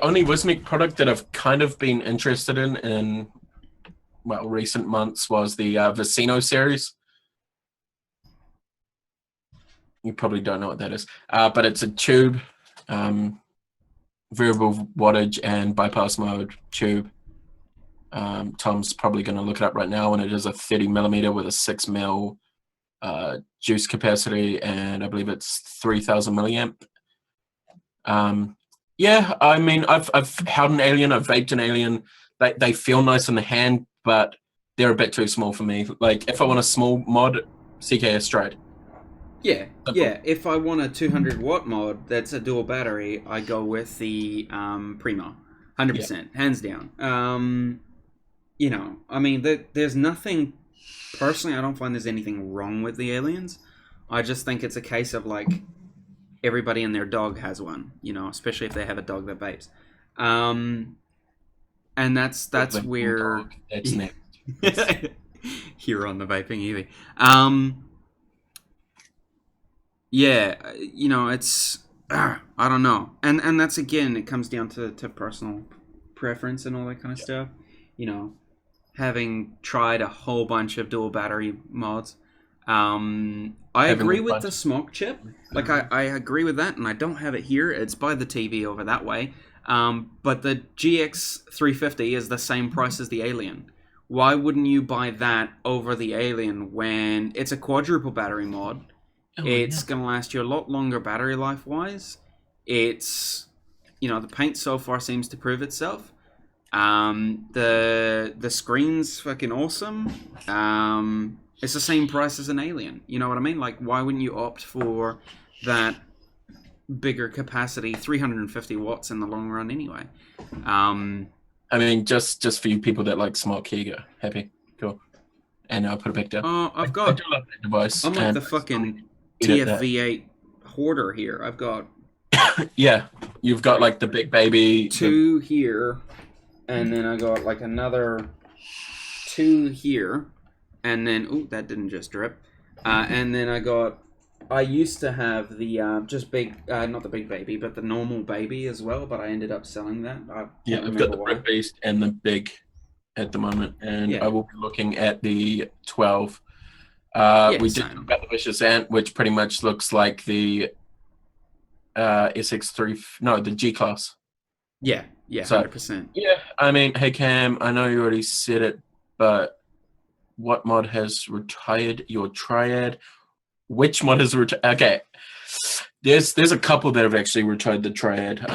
only Wismic product that I've kind of been interested in recent months was the Vicino series. You probably don't know what that is, but it's a tube, variable wattage and bypass mode tube. Tom's probably going to look it up right now, and it is a 30mm with a 6 mil juice capacity, and I believe it's 3000 milliamp. Yeah, I mean, I've held an Alien, I've vaped an Alien. They feel nice in the hand, but they're a bit too small for me. Like, if I want a small mod, CKS straight. Yeah. If I want a 200-watt mod that's a dual battery, I go with the Primo, 100%, hands down. I mean, there's nothing. Personally, I don't find there's anything wrong with the Aliens. I just think it's a case of like everybody and their dog has one, especially if they have a dog that vapes. And that's where that's next. here on the Vaping Iwi. It's I don't know, and that's, again, it comes down to personal preference and all that kind of stuff. having tried a whole bunch of dual battery mods. I Having agree a with bunch- the smoke chip. Like, I agree with that, and I don't have it here. It's by the TV over that way. But the GX 350 is the same price as the Alien. Why wouldn't you buy that over the Alien when it's a quadruple battery mod? Oh, It's yeah. going to last you a lot longer battery life-wise. It's, the paint so far seems to prove itself. The screen's fucking awesome. It's the same price as an Alien. You know what I mean? Like, why wouldn't you opt for that bigger capacity, 350 watts in the long run anyway? I mean, just for you people that like smoke, here you go. Happy, cool. And I'll put it back down. I've I got. do love that device. I'm like and the fucking edit that. TFV8 hoarder here. I've got Yeah, you've got like the big baby. two here, and then I got like another two here, and then that didn't just drip. And then I used to have the just big, not the big baby, but the normal baby as well. But I ended up selling that. Yeah, I've got the Brick Beast and the big at the moment, and Yeah. I will be looking at the 12. We did same. talk about the Vicious Ant, which pretty much looks like the SX3, no, the G Class. Yeah, So- 100%. Yeah, I mean, hey Cam, I know you already said it, but what mod has retired your Triad? Which mod has retired? Okay, there's a couple that have actually retired the Triad.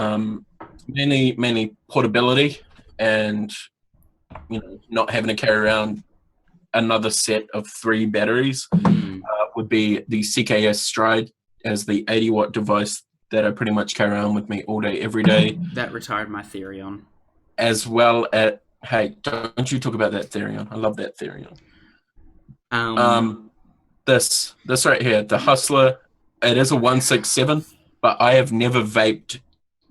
Mainly portability and not having to carry around another set of 3 batteries. Would be the CKS Stride as the 80-watt device that I pretty much carry around with me all day, every day, That retired my Therion. as well as, hey, don't you talk about that Therion. I love that Therion. This right here, the Hustler, it is a 167, but I have never vaped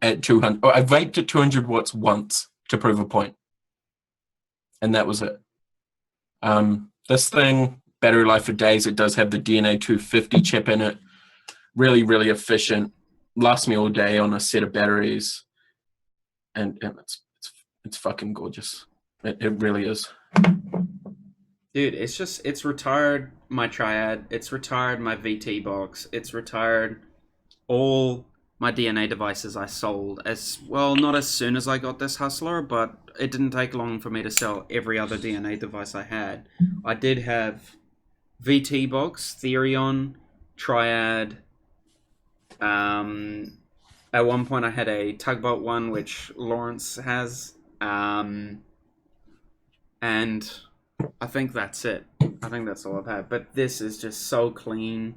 at 200. Oh, I vaped at 200 watts once to prove a point, and that was it. This thing, battery life for days. It does have the DNA 250 chip in it. Really, really efficient. Lasts me all day on a set of batteries, and it's fucking gorgeous. It really is. Dude, it's retired my Triad, it's retired my VT box, it's retired all my DNA devices I sold as well, not as soon as I got this Hustler, but it didn't take long for me to sell every other DNA device I had. I did have VT box, Therion, Triad. At one point I had a Tugboat one, which Lawrence has. And I think that's it. I think that's all I've had. But this is just so clean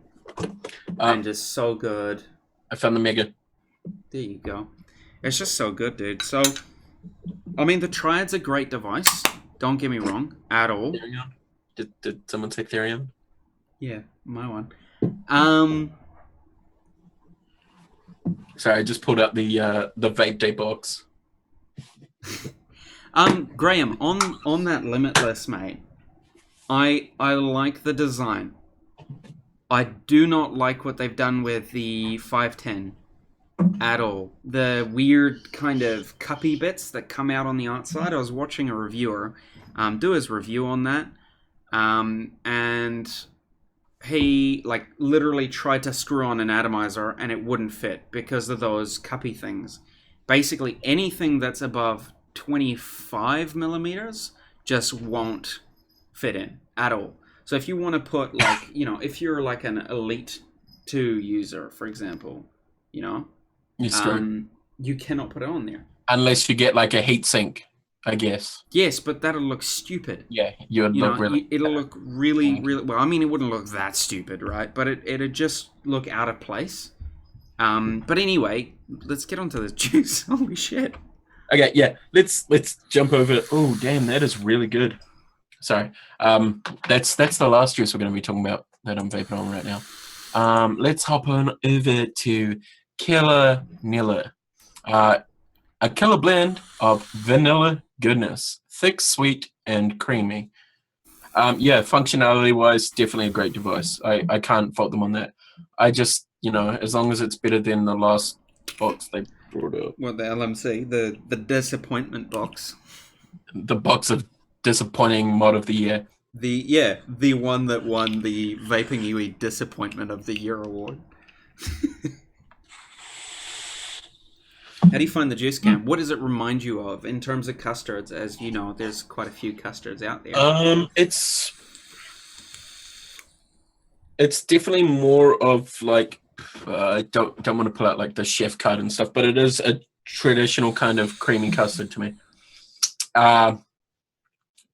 and just so good. I found the Mega. There you go. It's just so good, dude. So, I mean, the Triad's a great device. Don't get me wrong, at all. Therion? Did someone say Therion? Yeah, my one. Sorry, I just pulled out the Vape Day box. Graham, on that Limitless, mate, I like the design. I do not like what they've done with the 510 at all. The weird kind of cuppy bits that come out on the outside. I was watching a reviewer do his review on that, and he literally tried to screw on an atomizer and it wouldn't fit because of those cuppy things. Basically, anything that's above 25 millimeters just won't fit in at all. So if you want to put if you're like an Elite 2 user, for example, You screw. you cannot put it on there. Unless you get like a heat sink, I guess. Yes, but that'll look stupid. Yeah, you'd look really. It'll look really, really well. I mean, it wouldn't look that stupid, right? But it'd just look out of place. But anyway, let's get onto this juice. Holy shit! Okay, yeah. Let's jump over. Oh, damn, that is really good. Sorry. That's the last juice we're going to be talking about that I'm vaping on right now. Let's hop on over to Killer Nilla. A killer blend of vanilla goodness, thick, sweet, and creamy. Yeah, functionality-wise, definitely a great device. I can't fault them on that. I just, as long as it's better than the last box they brought up. What, the LMC, the disappointment box? The box of disappointing mod of the year. The one that won the Vaping Iwi Disappointment of the Year award. How do you find the juice, Cam? What does it remind you of in terms of custards? As you know, there's quite a few custards out there. It's definitely more of like I don't want to pull out like the chef card and stuff, but it is a traditional kind of creamy custard to me.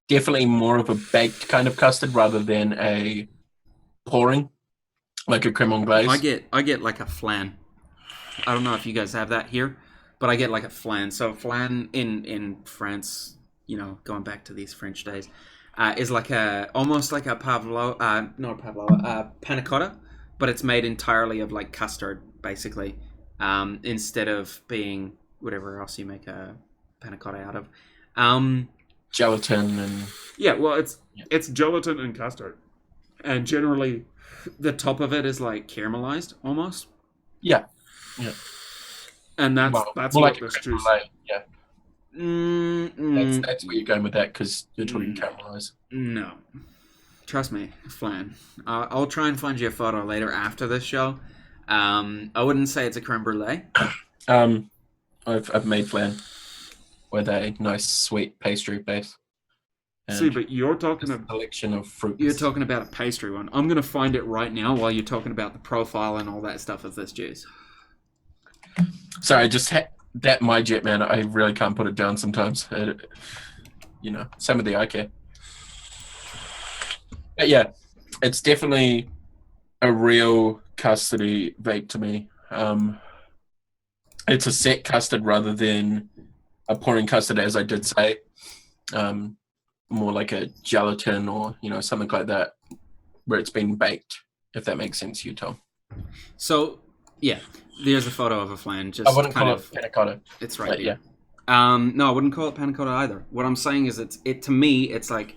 Definitely more of a baked kind of custard rather than a pouring, like a creme anglaise. I get like a flan. I don't know if you guys have that here, but I get like a flan. So flan in France, you know, going back to these French days, is like almost like a panna cotta, but it's made entirely of like custard, basically, instead of being whatever else you make a panna cotta out of. Gelatin and It's gelatin and custard, and generally the top of it is like caramelized almost. Yeah. And that's more what like this creme juice. brulee. Yeah, that's where you're going with that because you're talking caramelized. No, trust me, flan. I'll try and find you a photo later after this show. I wouldn't say it's a creme brulee. I've made flan with a nice sweet pastry base. See, but you're talking a about collection of fruits. You're talking about a pastry one. I'm gonna find it right now while you're talking about the profile and all that stuff of this juice. Sorry, that my jet, man. I really can't put it down sometimes. Some of the eye care. But yeah, it's definitely a real custardy vape to me. It's a set custard rather than a pouring custard, as I did say. More like a gelatin or something like that, where it's been baked. If that makes sense to you, Tom. So yeah, there's a photo of a flan. Just I wouldn't call it panna cotta. It's right here. Yeah. No, I wouldn't call it panna cotta either. What I'm saying is, to me, it's like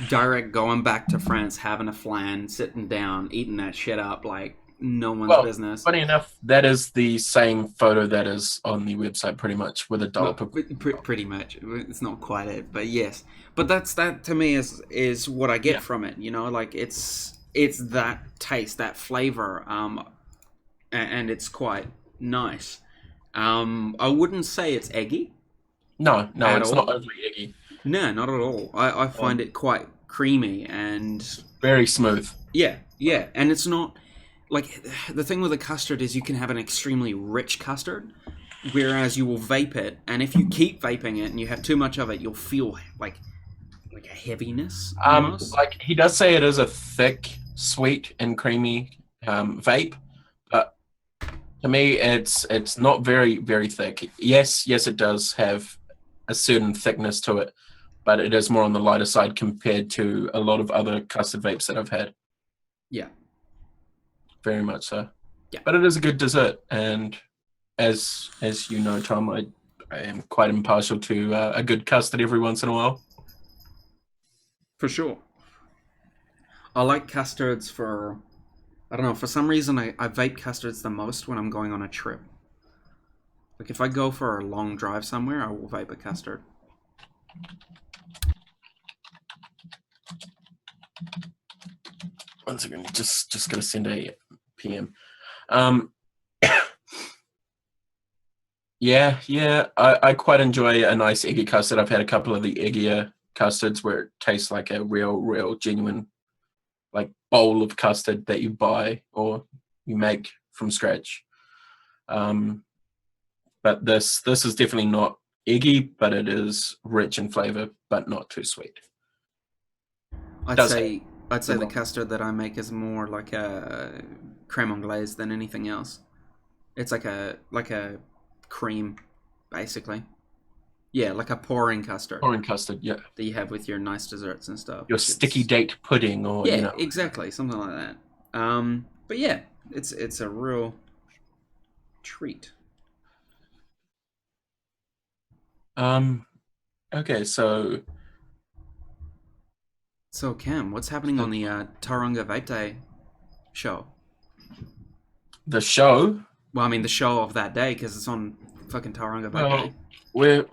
direct going back to France, having a flan, sitting down, eating that shit up like no one's business. Funny enough, that is the same photo that is on the website, pretty much, with a dollop. Pretty much. It's not quite it, but yes. But that to me is what I get from it. Like it's that taste, that flavor, and it's quite nice. I wouldn't say it's eggy. No, it's not overly eggy. No, not at all. I find it quite creamy and very smooth. Yeah, and it's not like the thing with a custard is you can have an extremely rich custard, whereas you will vape it, and if you keep vaping it and you have too much of it, you'll feel like a heaviness. Almost. Like he does say, it is a thick, sweet, and creamy vape, but to me, it's not very, very thick. Yes, it does have a certain thickness to it, but it is more on the lighter side compared to a lot of other custard vapes that I've had. Yeah. Very much so. Yeah. But it is a good dessert, and as you know, Tom, I am quite impartial to a good custard every once in a while. For sure. I like custards for some reason I vape custards the most when I'm going on a trip. Like if I go for a long drive somewhere, I will vape a custard. One second, just gonna send a PM. I quite enjoy a nice eggy custard. I've had a couple of the eggier custards where it tastes like a real genuine like bowl of custard that you buy or you make from scratch. But this is definitely not eggy, but it is rich in flavor, but not too sweet. I'd say the custard that I make is more like a creme anglaise than anything else. It's like a cream, basically. Yeah, like a pouring custard. Pouring custard, yeah. That you have with your nice desserts and stuff. Your sticky date pudding, or exactly, something like that. But yeah, it's a real treat. Okay, so Cam, what's happening on the Tauranga Vape Day show? The show? Well, I mean the show of that day, because it's on fucking Tauranga Vape Day. Well,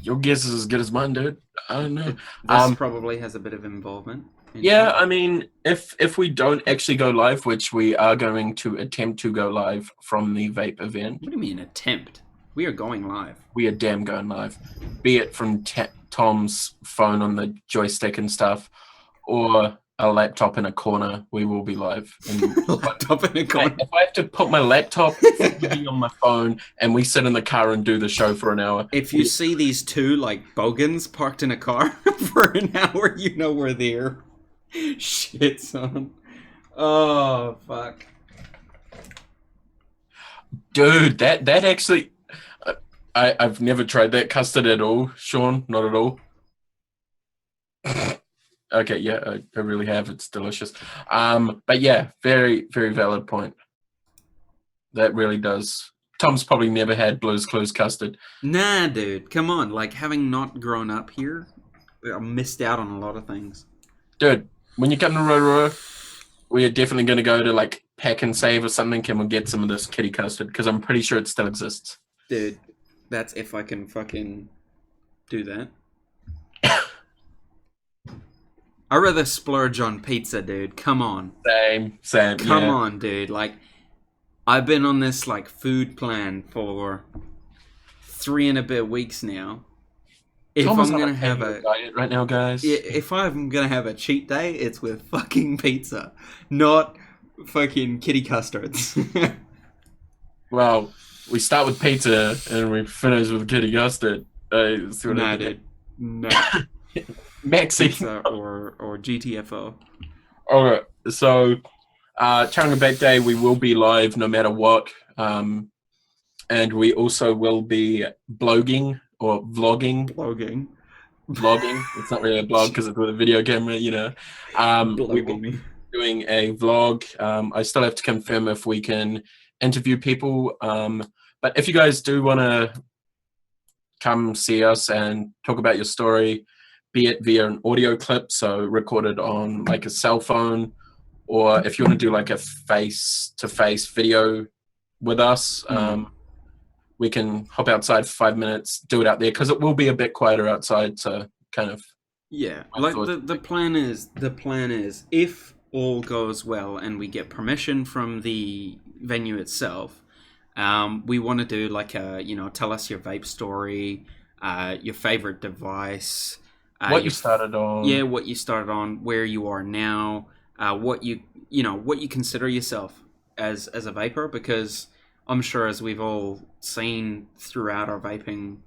your guess is as good as mine, dude. I don't know. This probably has a bit of involvement. Yeah, I mean, if we don't actually go live, which we are going to attempt to go live from the Vape event, What do you mean attempt? We are going live. we are damn going live. Be it from Tom's phone on the joystick and stuff, or a laptop in a corner, we will be live. And Laptop in a corner. if I have to put my laptop on my phone and we sit in the car and do the show for an hour. If you see these two like bogans parked in a car for an hour, you know we're there. Shit, son. Oh fuck, Dude, that actually, I've never tried that custard at all, Sean. Not at all. Okay, yeah, I really have. It's delicious. But yeah, very, very valid point. That really does. Tom's probably never had Blue's Clues custard. Nah, dude, come on. Like, having not grown up here, I missed out on a lot of things. Dude, when you come to Rotorua, we are definitely going to go to like Pack and Save or something, and we'll get some of this kitty custard because I'm pretty sure it still exists. Dude, that's if I can fucking do that. I'd rather splurge on pizza, dude. Come on. Same. Come on, dude. Like, I've been on this like food plan for 3 and a bit weeks now. If I'm gonna have a diet right now, guys. If I'm gonna have a cheat day, it's with fucking pizza, not fucking kitty custards. Well, we start with pizza and we finish with kitty custard. Nah, dude. No. Maxi. Pizza or GTFO. Alright, so Tauranga Vape Day, we will be live no matter what. And we also will be blogging or vlogging. Vlogging. It's not really a blog because it's with a video camera, you know. We will be doing a vlog. I still have to confirm if we can interview people. But if you guys do want to come see us and talk about your story, be it via an audio clip, so recorded on like a cell phone, or if you want to do like a face-to-face video with us, we can hop outside for 5 minutes, do it out there, because it will be a bit quieter outside, so kind of... Yeah, like the plan is, if all goes well and we get permission from the venue itself, we want to do like a, tell us your vape story, your favorite device, what you started on. Yeah, what you started on, where you are now, what you consider yourself as a vapor, because I'm sure as we've all seen throughout our vaping,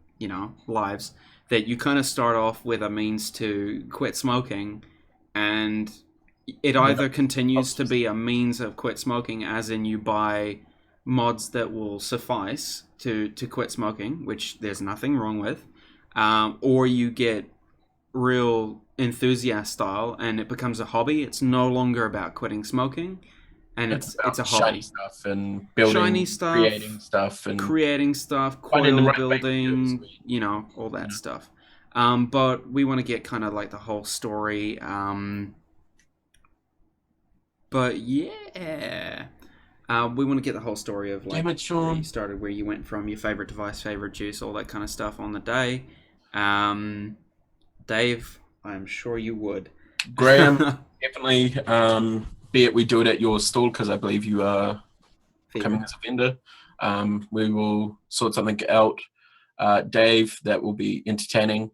lives, that you kind of start off with a means to quit smoking, and it either continues to be a means of quit smoking, as in you buy mods that will suffice to quit smoking, which there's nothing wrong with, or you get real enthusiast style and it becomes a hobby. It's no longer about quitting smoking, and it's a hobby. Shiny stuff and building, creating stuff, coil building, all that stuff. But we want to get kind of like the whole story. But yeah, we want to get the whole story of like where you started, where you went from, your favorite device, favorite juice, all that kind of stuff on the day. Dave, I'm sure you would. Graham, definitely. Be it we do it at your stall, because I believe you are coming as a vendor. We will sort something out. Dave, that will be entertaining.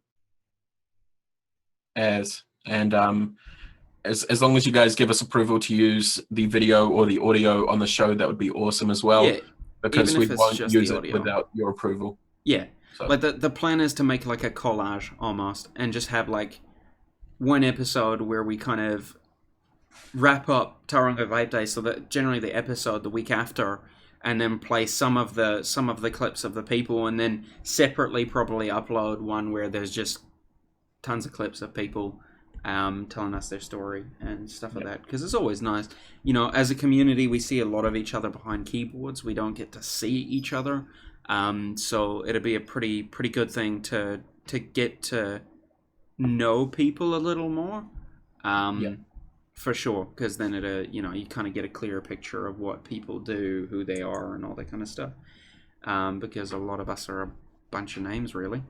As long as you guys give us approval to use the video or the audio on the show, that would be awesome as well. Yeah, because we won't use it without your approval. Yeah. So. Like the plan is to make like a collage almost, and just have like one episode where we kind of wrap up Tauranga Vape Day, so that generally the episode the week after, and then play some of the clips of the people, and then separately probably upload one where there's just tons of clips of people telling us their story and stuff like that, because it's always nice. As a community, we see a lot of each other behind keyboards. We don't get to see each other. So it'll be a pretty good thing to get to know people a little more, for sure. Because then you kind of get a clearer picture of what people do, who they are, and all that kind of stuff. Because a lot of us are bunch of names, really.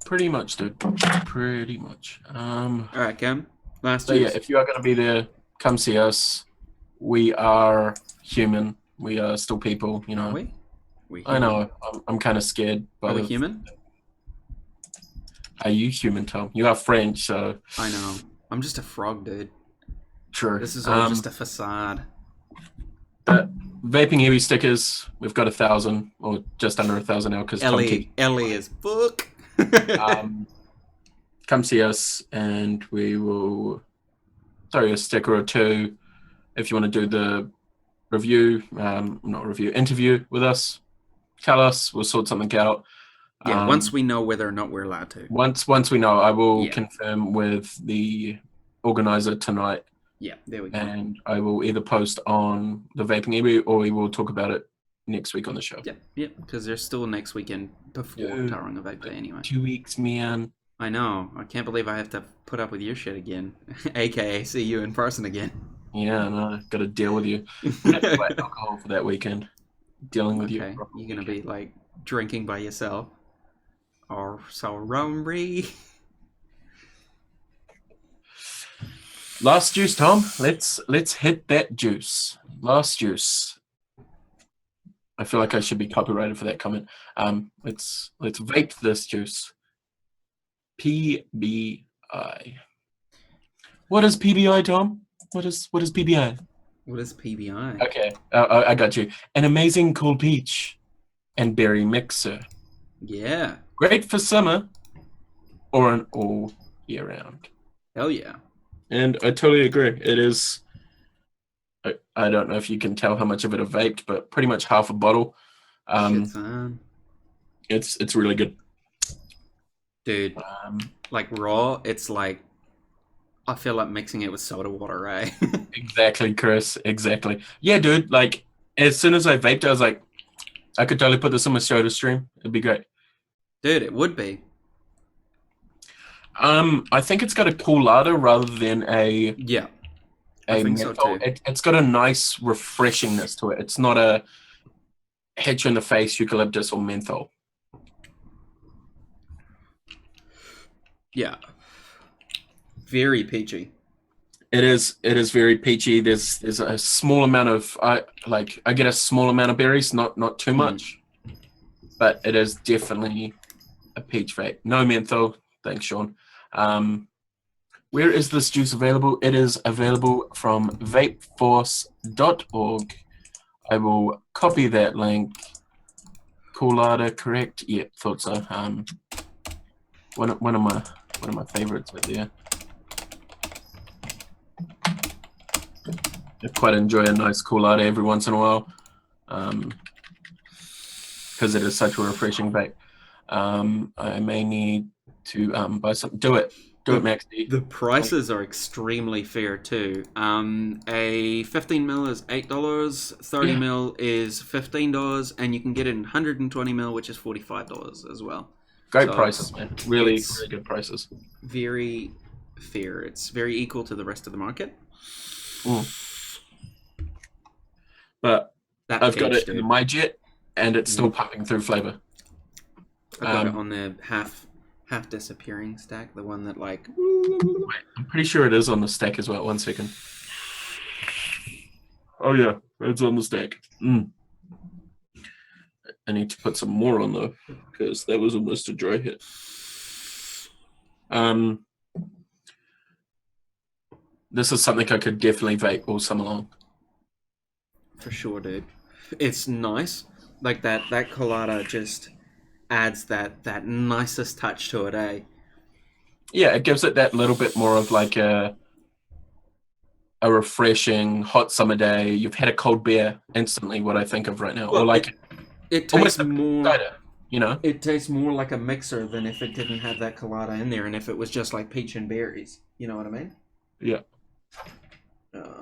Pretty much, dude. Pretty much. All right, Cam. Last So yeah, juice. if you are going to be there, come see us. We are human. We are still people, you know. Are we? I know. I'm kind of scared. Are we human? Are you human, Tom? You are French, so. I know. I'm just a frog, dude. True. This is all just a facade. But Vaping Iwi stickers, we've got 1,000 or just under 1,000 now because Ellie is book. Come see us and we will throw you a sticker or two if you want to do the interview with us. Tell us, we'll sort something out. Yeah, once we know whether or not we're allowed to. Once we know, I will confirm with the organizer tonight. Yeah, there we go. And I will either post on the Vaping Iwi or we will talk about it next week on the show. Yeah, because there's still next weekend before Tauranga Vape Day anyway. 2 weeks, man. I know. I can't believe I have to put up with your shit again. AKA see you in person again. Yeah, no, got to deal with you. Alcohol for that weekend. Dealing with you. You're going to be like drinking by yourself. Or sorry. Last juice, Tom. Let's hit that juice. Last juice. I feel like I should be copyrighted for that comment. Let's vape this juice. PBI. What is PBI, Tom? What is PBI? What is PBI? Okay, I got you. An amazing cool peach and berry mixer. Yeah. Great for summer or an all year round. Hell yeah. And I totally agree. It is. I don't know if you can tell how much of it I've vaped, but pretty much half a bottle. It's really good, dude. Like raw, it's like I feel like mixing it with soda water, right? Exactly, Chris. Exactly. Yeah, dude. Like as soon as I vaped, I was like, I could totally put this on my soda stream. It'd be great. Dude, it would be. I think it's got a coolada rather than a I think menthol. so too. It's got a nice refreshingness to it. It's not a hit you in the face eucalyptus or menthol. Yeah. Very peachy. It is very peachy. There's a small amount of I get a small amount of berries, not too much. But it is definitely a peach vape. No menthol. Thanks, Sean. Where is this juice available? It is available from vapeforce.org. I will copy that link. Coolada, correct? Yeah, thought so. One of my favorites right there. I quite enjoy a nice coolada every once in a while, because it is such a refreshing vape. I may need to buy some. Do it, Max D. The prices are extremely fair too. A 15 mil is $8, 30 mil is $15, and you can get it in 120 mil, which is $45 as well. Great prices, man. Really good prices. Very fair. It's very equal to the rest of the market. But I've got it in my jet, and it's still pumping through flavor. I've got it on the half disappearing stack, the one that like. Wait, I'm pretty sure it is on the stack as well. 1 second. Oh yeah, it's on the stack. I need to put some more on though, because that was almost a dry hit. This is something I could definitely vape all summer long. For sure, dude. It's nice. Like that colada just adds that nicest touch to it, eh? Yeah, it gives it that little bit more of like a refreshing hot summer day. You've had a cold beer, instantly what I think of right now. Well, or like it tastes more cider, you know? It tastes more like a mixer than if it didn't have that colada in there and if it was just like peach and berries. You know what I mean? Yeah.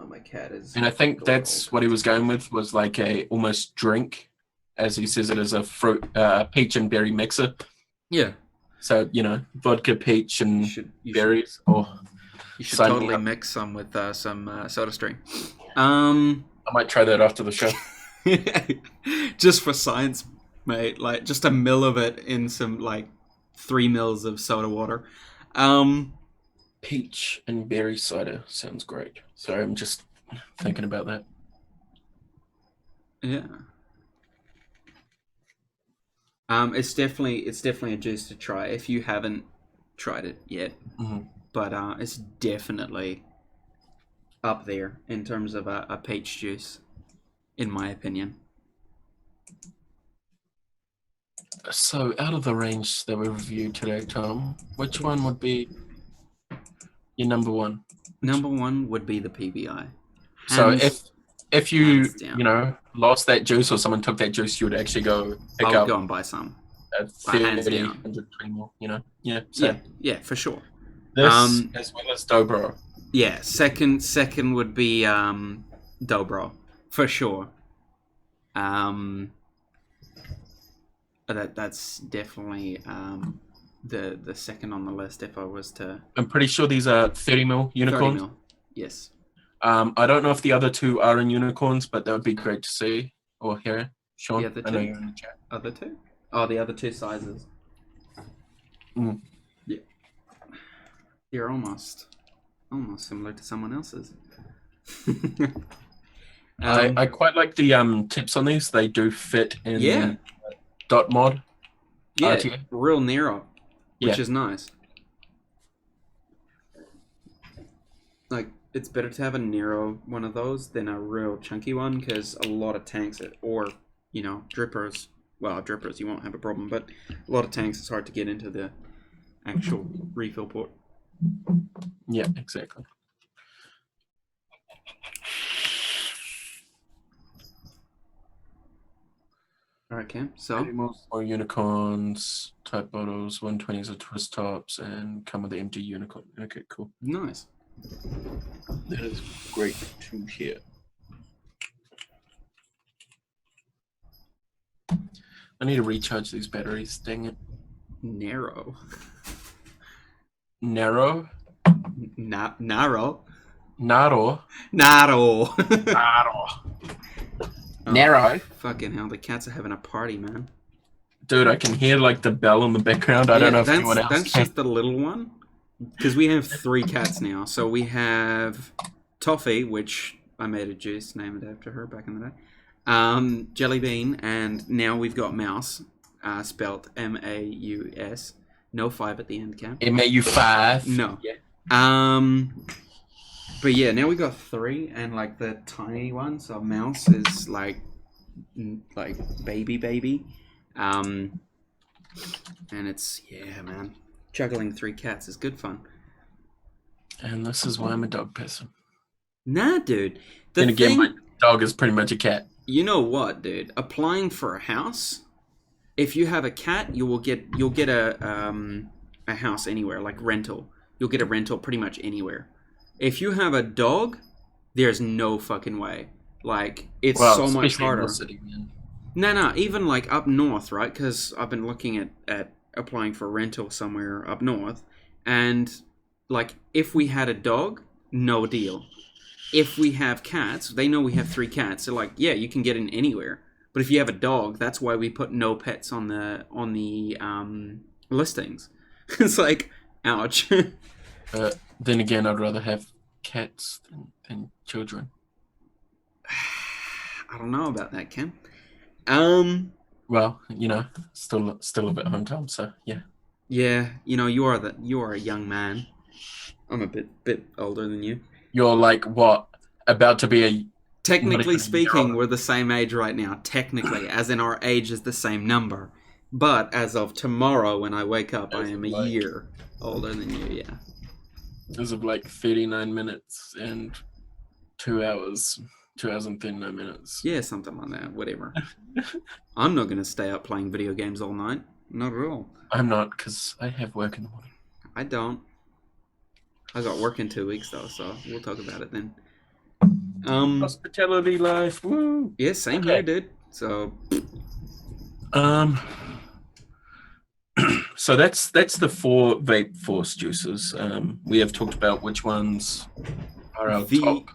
My cat is. And I think that's what he was going with, was like a almost drink, as he says it, as a fruit, peach and berry mixer. Yeah. So, you know, vodka, peach, and berries. You should totally mix some with some soda stream. I might try that after the show. Just for science mate. Like just a mill of it in some like 3 mils of soda water. Um, Peach and berry cider sounds great. Sorry, I'm just thinking about that. yeah. It's definitely a juice to try if you haven't tried it yet. Mhm. But it's definitely up there in terms of a peach juice, in my opinion. So, out of the range that we reviewed today, Tom, which one would be your number one? Number one would be the PBI. So, Hands, if you hands down. lost that juice or someone took that juice, you would actually go I pick would up go and buy some. a Hands 30, down. 120 more, Yeah, Yeah, so for sure. this as well as Dobro. Yeah, second would be Dobro, for sure. That's definitely the second on the list if I was to I'm pretty sure these are 30 mil 30 unicorns. mil. Yes. I don't know if the other two are in unicorns, but that would be great to see or hear. Sean, The other I know two? you're in the chat. Other two? Oh, the other two sizes. Mm. Yeah. They're almost similar to someone else's. I quite like the tips on these. They do fit in Yeah. dot mod. Yeah, RTA. real narrow, which Yeah. is nice. Like, it's better to have a narrow one of those than a real chunky one, because a lot of tanks, or, drippers, drippers you won't have a problem, but a lot of tanks it's hard to get into the actual refill port. Yeah, exactly. Alright, Cam, so, More unicorns, type bottles, 120s are twist tops, and come with the empty unicorn. Okay, cool. nice. That is great to hear. I need to recharge these batteries. Dang it. Narrow. Narrow? Narrow. Narrow? Narrow. Narrow. Oh, Narrow? fucking hell, the cats are having a party, man. Dude, I can hear like the bell in the background. I don't know if anyone else that's can. just the little one. Because we have 3 cats now. So we have Toffee, which I made a juice named after her back in the day. Jelly Bean, and now we've got Mouse, spelt M-A-U-S. No 5 at the end, Cam. MAU5. No. Yeah. But yeah, now we got 3, and like the tiny one, so Mouse is like baby. And it's, yeah, man. Juggling 3 cats is good fun. And this is why I'm a dog person. Nah, dude. Then again, my dog is pretty much a cat. You know what, dude? Applying for a house, if you have a cat, you'll get a house anywhere, like rental. You'll get a rental pretty much anywhere. If you have a dog, there's no fucking way. Like, it's so much harder. No, even like up north, right? Because I've been looking at applying for rental somewhere up north, and like if we had a dog, no deal. If we have cats, they know we have 3 cats. They're like, yeah, you can get in anywhere. But if you have a dog, that's why we put no pets on the listings. It's like, ouch. Then again, I'd rather have cats than children. I don't know about that, Ken. Well, still a bit hometown, so yeah. Yeah, you are a young man. I'm a bit older than you. You're like what? About to be a... Technically speaking, we're the same age right now. Technically, as in our age is the same number. But as of tomorrow, when I wake up, I am a year older than you. Yeah. As of like 39 minutes and 2 hours. 2 hours and 39 minutes. Yeah, something like that. Whatever. I'm not going to stay up playing video games all night. Not at all. I'm not, because I have work in the morning. I don't. I got work in 2 weeks, though, so we'll talk about it then. Hospitality life, woo! Yeah, same here, dude. So... So that's the 4 Vape Force juices. We have talked about which ones are our top.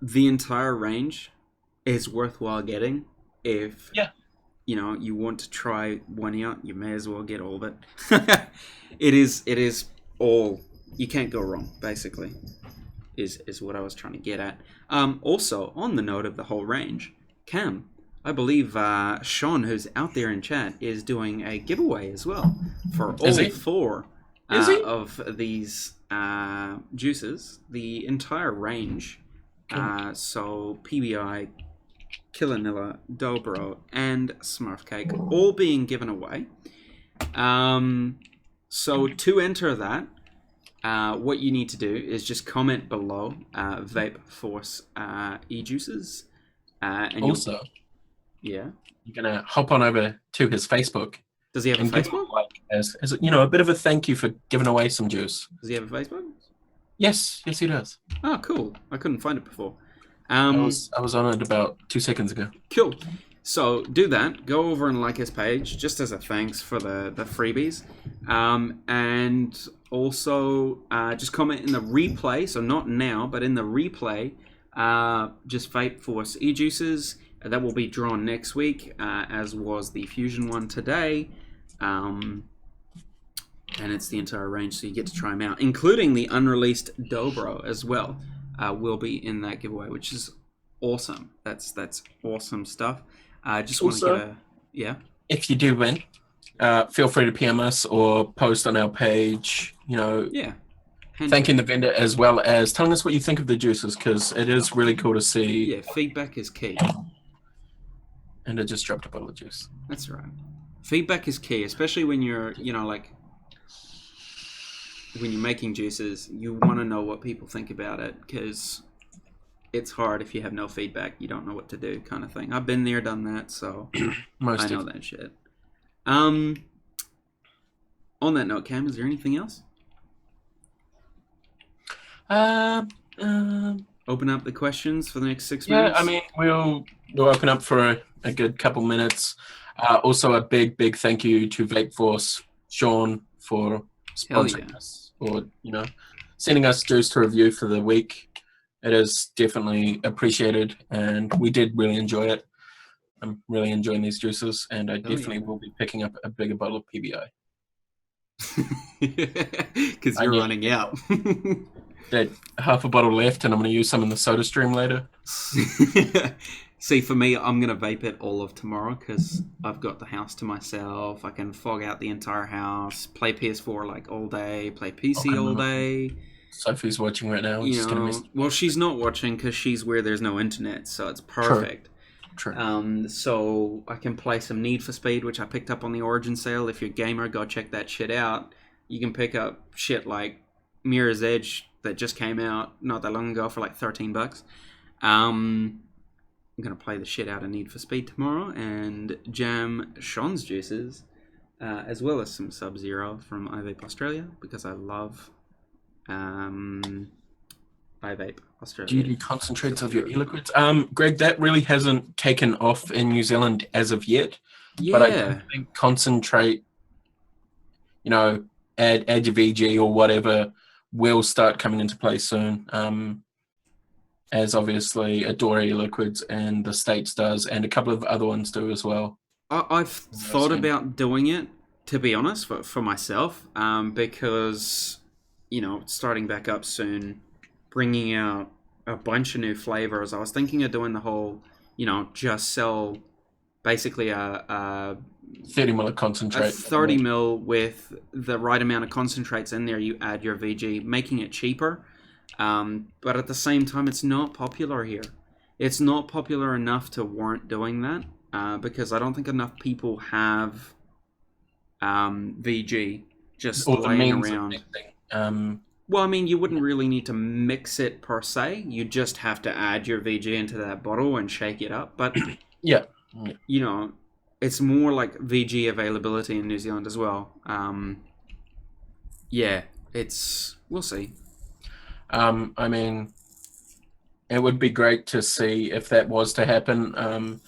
The entire range is worthwhile getting if you want to try one out, you may as well get all of it. It is all, you can't go wrong, basically, is what I was trying to get at. Also, on the note of the whole range, Cam, I believe Sean, who's out there in chat, is doing a giveaway as well for all Is he? four Is he? of these juices, the entire range. So PBI, Killanilla, Dobro, and Smurf Cake, all being given away. So to enter that, what you need to do is just comment below Vape Force Ejuices. And Also, yeah. you're gonna hop on over to his Facebook Does he have a and give him Facebook? a like as a bit of a thank you for giving away some juice. Does he have a Facebook? Yes, he does. Oh, cool. I couldn't find it before. I was on it about 2 seconds ago. Cool. So do that. Go over and like his page, just as a thanks for the freebies. And also just comment in the replay, so not now, but in the replay, just Vape Force E-Juices. That will be drawn next week, as was the Fusion one today. And it's the entire range, so you get to try them out, including the unreleased Dobro as well. Will be in that giveaway, which is awesome. That's awesome stuff. I just want to Also, get a If you do win, feel free to PM us or post on our page, yeah. thanking the vendor as well as telling us what you think of the juices, because it is really cool to see. Yeah, feedback is key. And I just dropped a bottle of juice. That's right. Feedback is key, especially when you're, when you're making juices. You want to know what people think about it, because it's hard if you have no feedback. You don't know what to do, kind of thing. I've been there, done that, so I know that shit. On that note, Cam, is there anything else? Open up the questions for the next 6 minutes. Yeah, I mean, we'll open up for a good couple minutes. Also, a big thank you to Vape Force, Sean, for sponsoring us, or sending us juice to review for the week. It is definitely appreciated, and we did really enjoy it. I'm really enjoying these juices, and I definitely will be picking up a bigger bottle of PBI. Because you're running out. That half a bottle left, and I'm going to use some in the soda stream later. See, for me, I'm going to vape it all of tomorrow because I've got the house to myself. I can fog out the entire house, play PS4 like all day, play PC all day. Sophie's watching right now. Well, she's not watching because she's where there's no internet, so it's perfect. True. So I can play some Need for Speed, which I picked up on the Origin sale. If you're a gamer, go check that shit out. You can pick up shit like Mirror's Edge that just came out not that long ago for like $13. I'm going to play the shit out of Need for Speed tomorrow and jam Sean's juices, as well as some Sub-Zero from iVape Australia, because I love iVape Australia. Do you do concentrates of your e-liquids? Greg, that really hasn't taken off in New Zealand as of yet. Yeah. But I don't think concentrate, add your VG or whatever, will start coming into play soon. As obviously Adore e-liquids and the States does, and a couple of other ones do as well. I've thought about doing it, to be honest, for myself, because, starting back up soon, bringing out a bunch of new flavors. I was thinking of doing the whole, just sell basically a 30 ml concentrate. A 30 ml with the right amount of concentrates in there. You add your VG, making it cheaper. But at the same time, it's not popular here. It's not popular enough to warrant doing that, because I don't think enough people have VG just laying around. Well, I mean, you wouldn't really need to mix it per se. You just have to add your VG into that bottle and shake it up. But yeah. It's more like VG availability in New Zealand as well. We'll see. I mean, it would be great to see if that was to happen.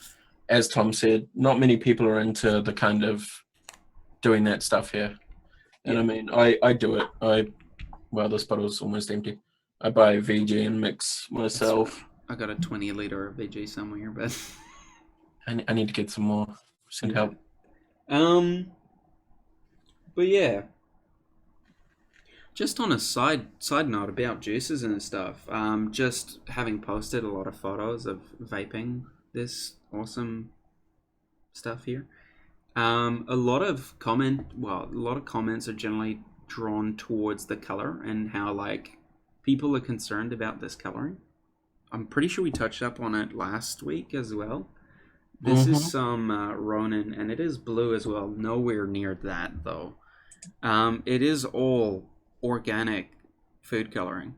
As Tom said, not many people are into the kind of doing that stuff here. And I mean, I do it. This bottle's almost empty. I buy VG and mix myself. I got a 20 liter of VG somewhere, but I need to get some more. Send help. But yeah, just on a side note about juices and stuff. Just having posted a lot of photos of vaping this awesome stuff here. A lot of comments are generally drawn towards the color and how like people are concerned about this coloring. I'm pretty sure we touched up on it last week as well. This is some Ronin, and it is blue as well. Nowhere near that though. It is all organic food coloring,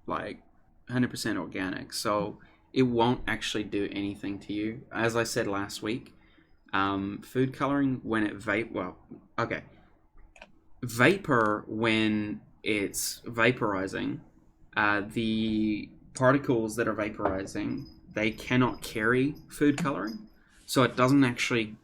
like 100% organic. So it won't actually do anything to you. As I said last week, food coloring when it vapor when it's vaporizing, the particles that are vaporizing, they cannot carry food coloring, so it doesn't actually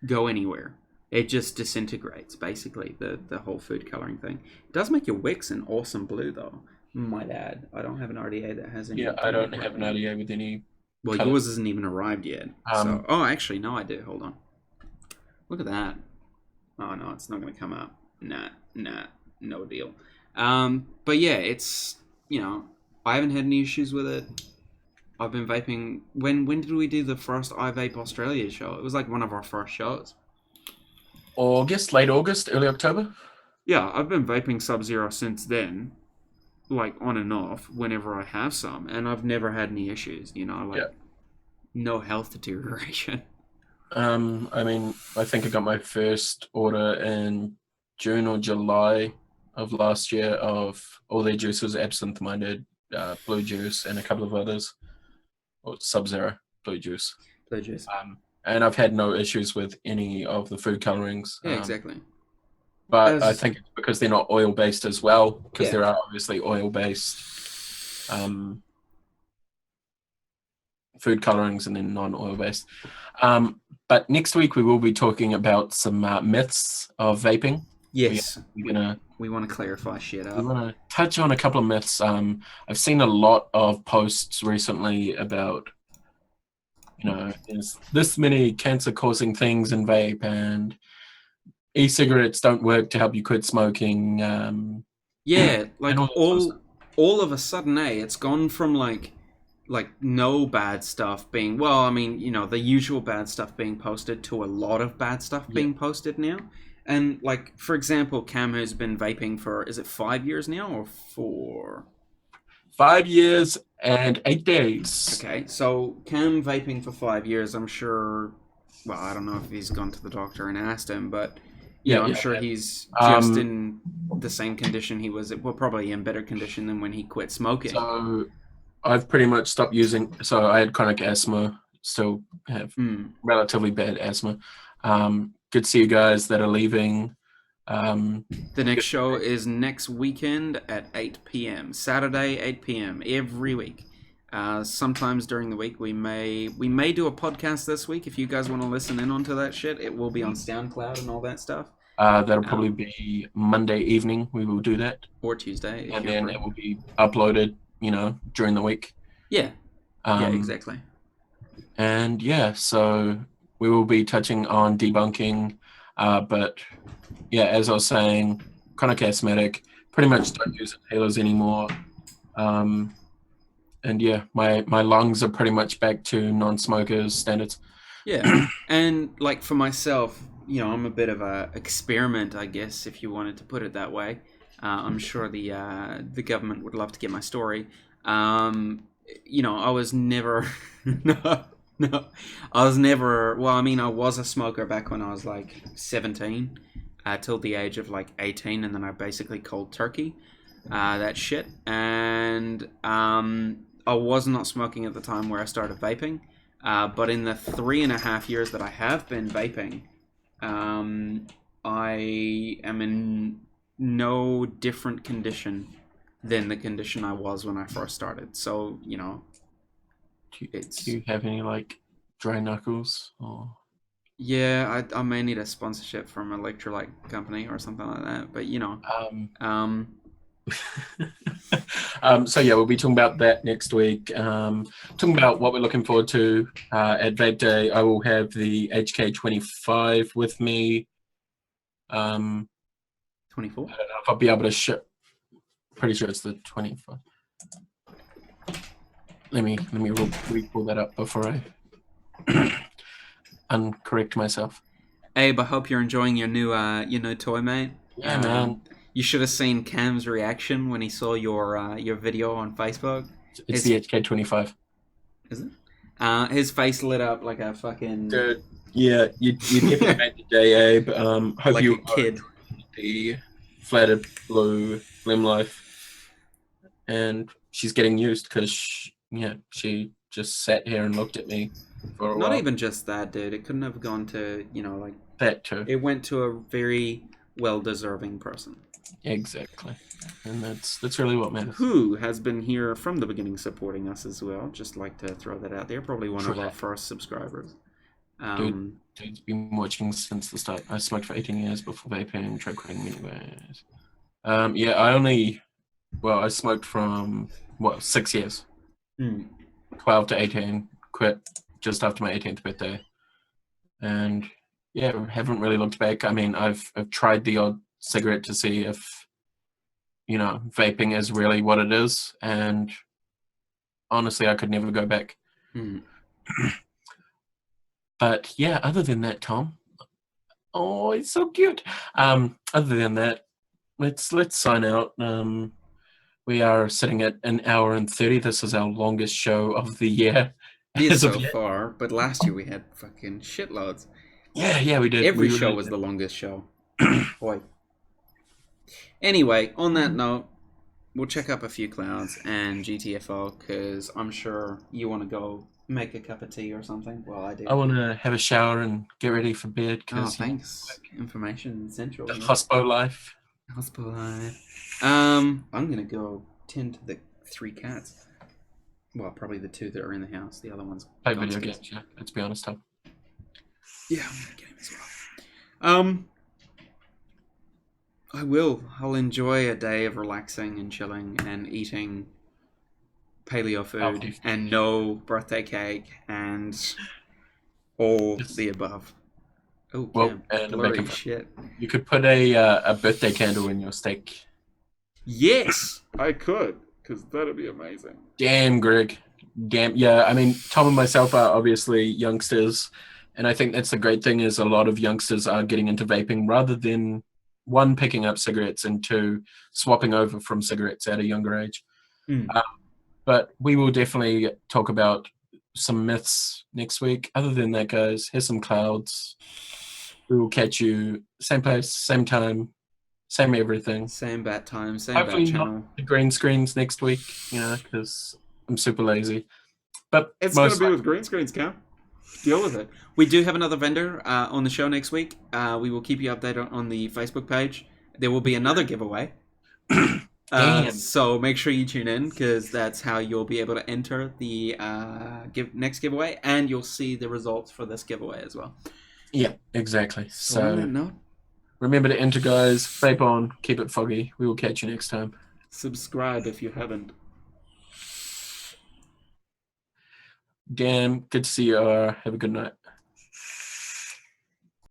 go anywhere. It just disintegrates, basically, the whole food coloring thing. It does make your wicks an awesome blue, though. Might add. I don't have an RDA that has any. Yeah, I don't have an RDA with any. Well, color. yours isn't even arrived yet. Actually, no, I do. Hold on. Look at that. Oh, no, it's not going to come up. Nah, no deal. But yeah, it's, I haven't had any issues with it. I've been vaping. When did we do the first iVape Australia show? It was like one of our first shows. Late August, early October. Yeah, I've been vaping Sub-Zero since then, like on and off whenever I have some, and I've never had any issues, no health deterioration. I think I got my first order in June or July of last year of all their juices, absinthe minded, blue juice, and a couple of others, or Sub-Zero blue juice. Blue juice. And I've had no issues with any of the food colorings. Yeah, exactly. But I think it's because they're not oil-based as well, because there are obviously oil-based food colorings and then non-oil-based. But next week we will be talking about some myths of vaping. Yes. We want to clarify shit up. We want to touch on a couple of myths. I've seen a lot of posts recently about, there's this many cancer-causing things in vape, and e-cigarettes don't work to help you quit smoking. Like all of a sudden, it's gone from like no bad stuff being, the usual bad stuff being posted to a lot of bad stuff being posted now. And like, for example, Cam, who's been vaping for, is it 5 years now or 4? 5 years and 8 days. Okay, so Cam vaping for 5 years, I'm sure, well, I don't know if he's gone to the doctor and asked him, but I'm sure he's just in the same condition he was, probably in better condition than when he quit smoking. So I've pretty much stopped using, so I had chronic asthma, still have relatively bad asthma. Good to see you guys that are leaving. The next show is next weekend at 8 p.m. Saturday, 8 p.m. every week. Sometimes during the week we may do a podcast this week. If you guys want to listen in onto that shit, it will be on SoundCloud and all that stuff. That'll probably be Monday evening. We will do that, or Tuesday, and then it will be uploaded, during the week. Yeah. Yeah, exactly. And so we will be touching on debunking, but as I was saying, chronic asthmatic, pretty much don't use inhalers anymore. And my lungs are pretty much back to non-smokers standards. Yeah, and like for myself, I'm a bit of a experiment, I guess, if you wanted to put it that way. I'm sure the government would love to get my story. I was never no, I was never. Well, I was a smoker back when I was like 17, till the age of like 18, and then I basically cold turkey that shit. And I was not smoking at the time where I started vaping, but in the 3.5 years that I have been vaping, I am in no different condition than the condition I was when I first started. So, do you have any like dry knuckles or? Yeah, I may need a sponsorship from an electrolyte company or something like that. But So yeah, we'll be talking about that next week. Talking about what we're looking forward to at Vape Day. I will have the HK25 with me. 24. I don't know if I'll be able to ship. Pretty sure it's the 25. Let me re-pull that up before I uncorrect myself. Abe, I hope you're enjoying your new toy, mate. Yeah, man. You should have seen Cam's reaction when he saw your video on Facebook. It's the HK25. Is it? His face lit up like a fucking Dude, yeah, you definitely made the day, Abe. Hope like you a kid. the flattered blue Lim Life, and she's getting used because she just sat here and looked at me for a Not while. even just that, dude. It couldn't have gone to like That too. it went to a very well deserving person. Exactly, and that's really what matters. Who has been here from the beginning supporting us as well. Just like to throw that out there. Probably one of our first subscribers. Dude's been watching since the start. I smoked for 18 years before vaping, tried quitting many ways. I smoked from 6 years. 12 to 18, quit just after my 18th birthday. And yeah, haven't really looked back. I mean, I've tried the odd cigarette to see if vaping is really what it is, and honestly I could never go back. But yeah, other than that, Tom, oh, it's so cute. Other than that, let's sign out. We are sitting at 1 hour and 30. This is our longest show of the year. Yeah, so far, but last year we had fucking shitloads. Yeah, we did. Every show was the longest show. Boy. Anyway, on that note, we'll check up a few clouds and GTFO because I'm sure you want to go make a cup of tea or something. Well, I do. I want to have a shower and get ready for bed. Thanks. Information central. The hospo life. Hospo life. I'm gonna go tend to the 3 cats. Well, probably the 2 that are in the house. The other one's play video games. Yeah, let's be honest, Tom. Yeah, I'm gonna get him as well. I will. I'll enjoy a day of relaxing and chilling and eating paleo food and no birthday cake and all the above. Oh, well, and blurry shit. You could put a birthday candle in your steak. Yes, I could, because that'd be amazing. Damn, Greg. Damn. Yeah, I mean, Tom and myself are obviously youngsters, and I think that's the great thing is a lot of youngsters are getting into vaping rather than 1, picking up cigarettes, and 2, swapping over from cigarettes at a younger age. But we will definitely talk about some myths next week. Other than that, guys, here's some clouds. We will catch you same place, same time, same everything. Same bat time, same Hopefully bat channel. not the green screens next week, because I'm super lazy. But it's going to be with green screens, Cam. Deal with it. We do have another vendor on the show next week. We will keep you updated on the Facebook page. There will be another giveaway. So make sure you tune in because that's how you'll be able to enter the next giveaway, and you'll see the results for this giveaway as well. Yeah, exactly. So on that note, remember to enter, guys. Vape on. Keep it foggy. We will catch you next time. Subscribe if you haven't. Dan, good to see you. Have a good night.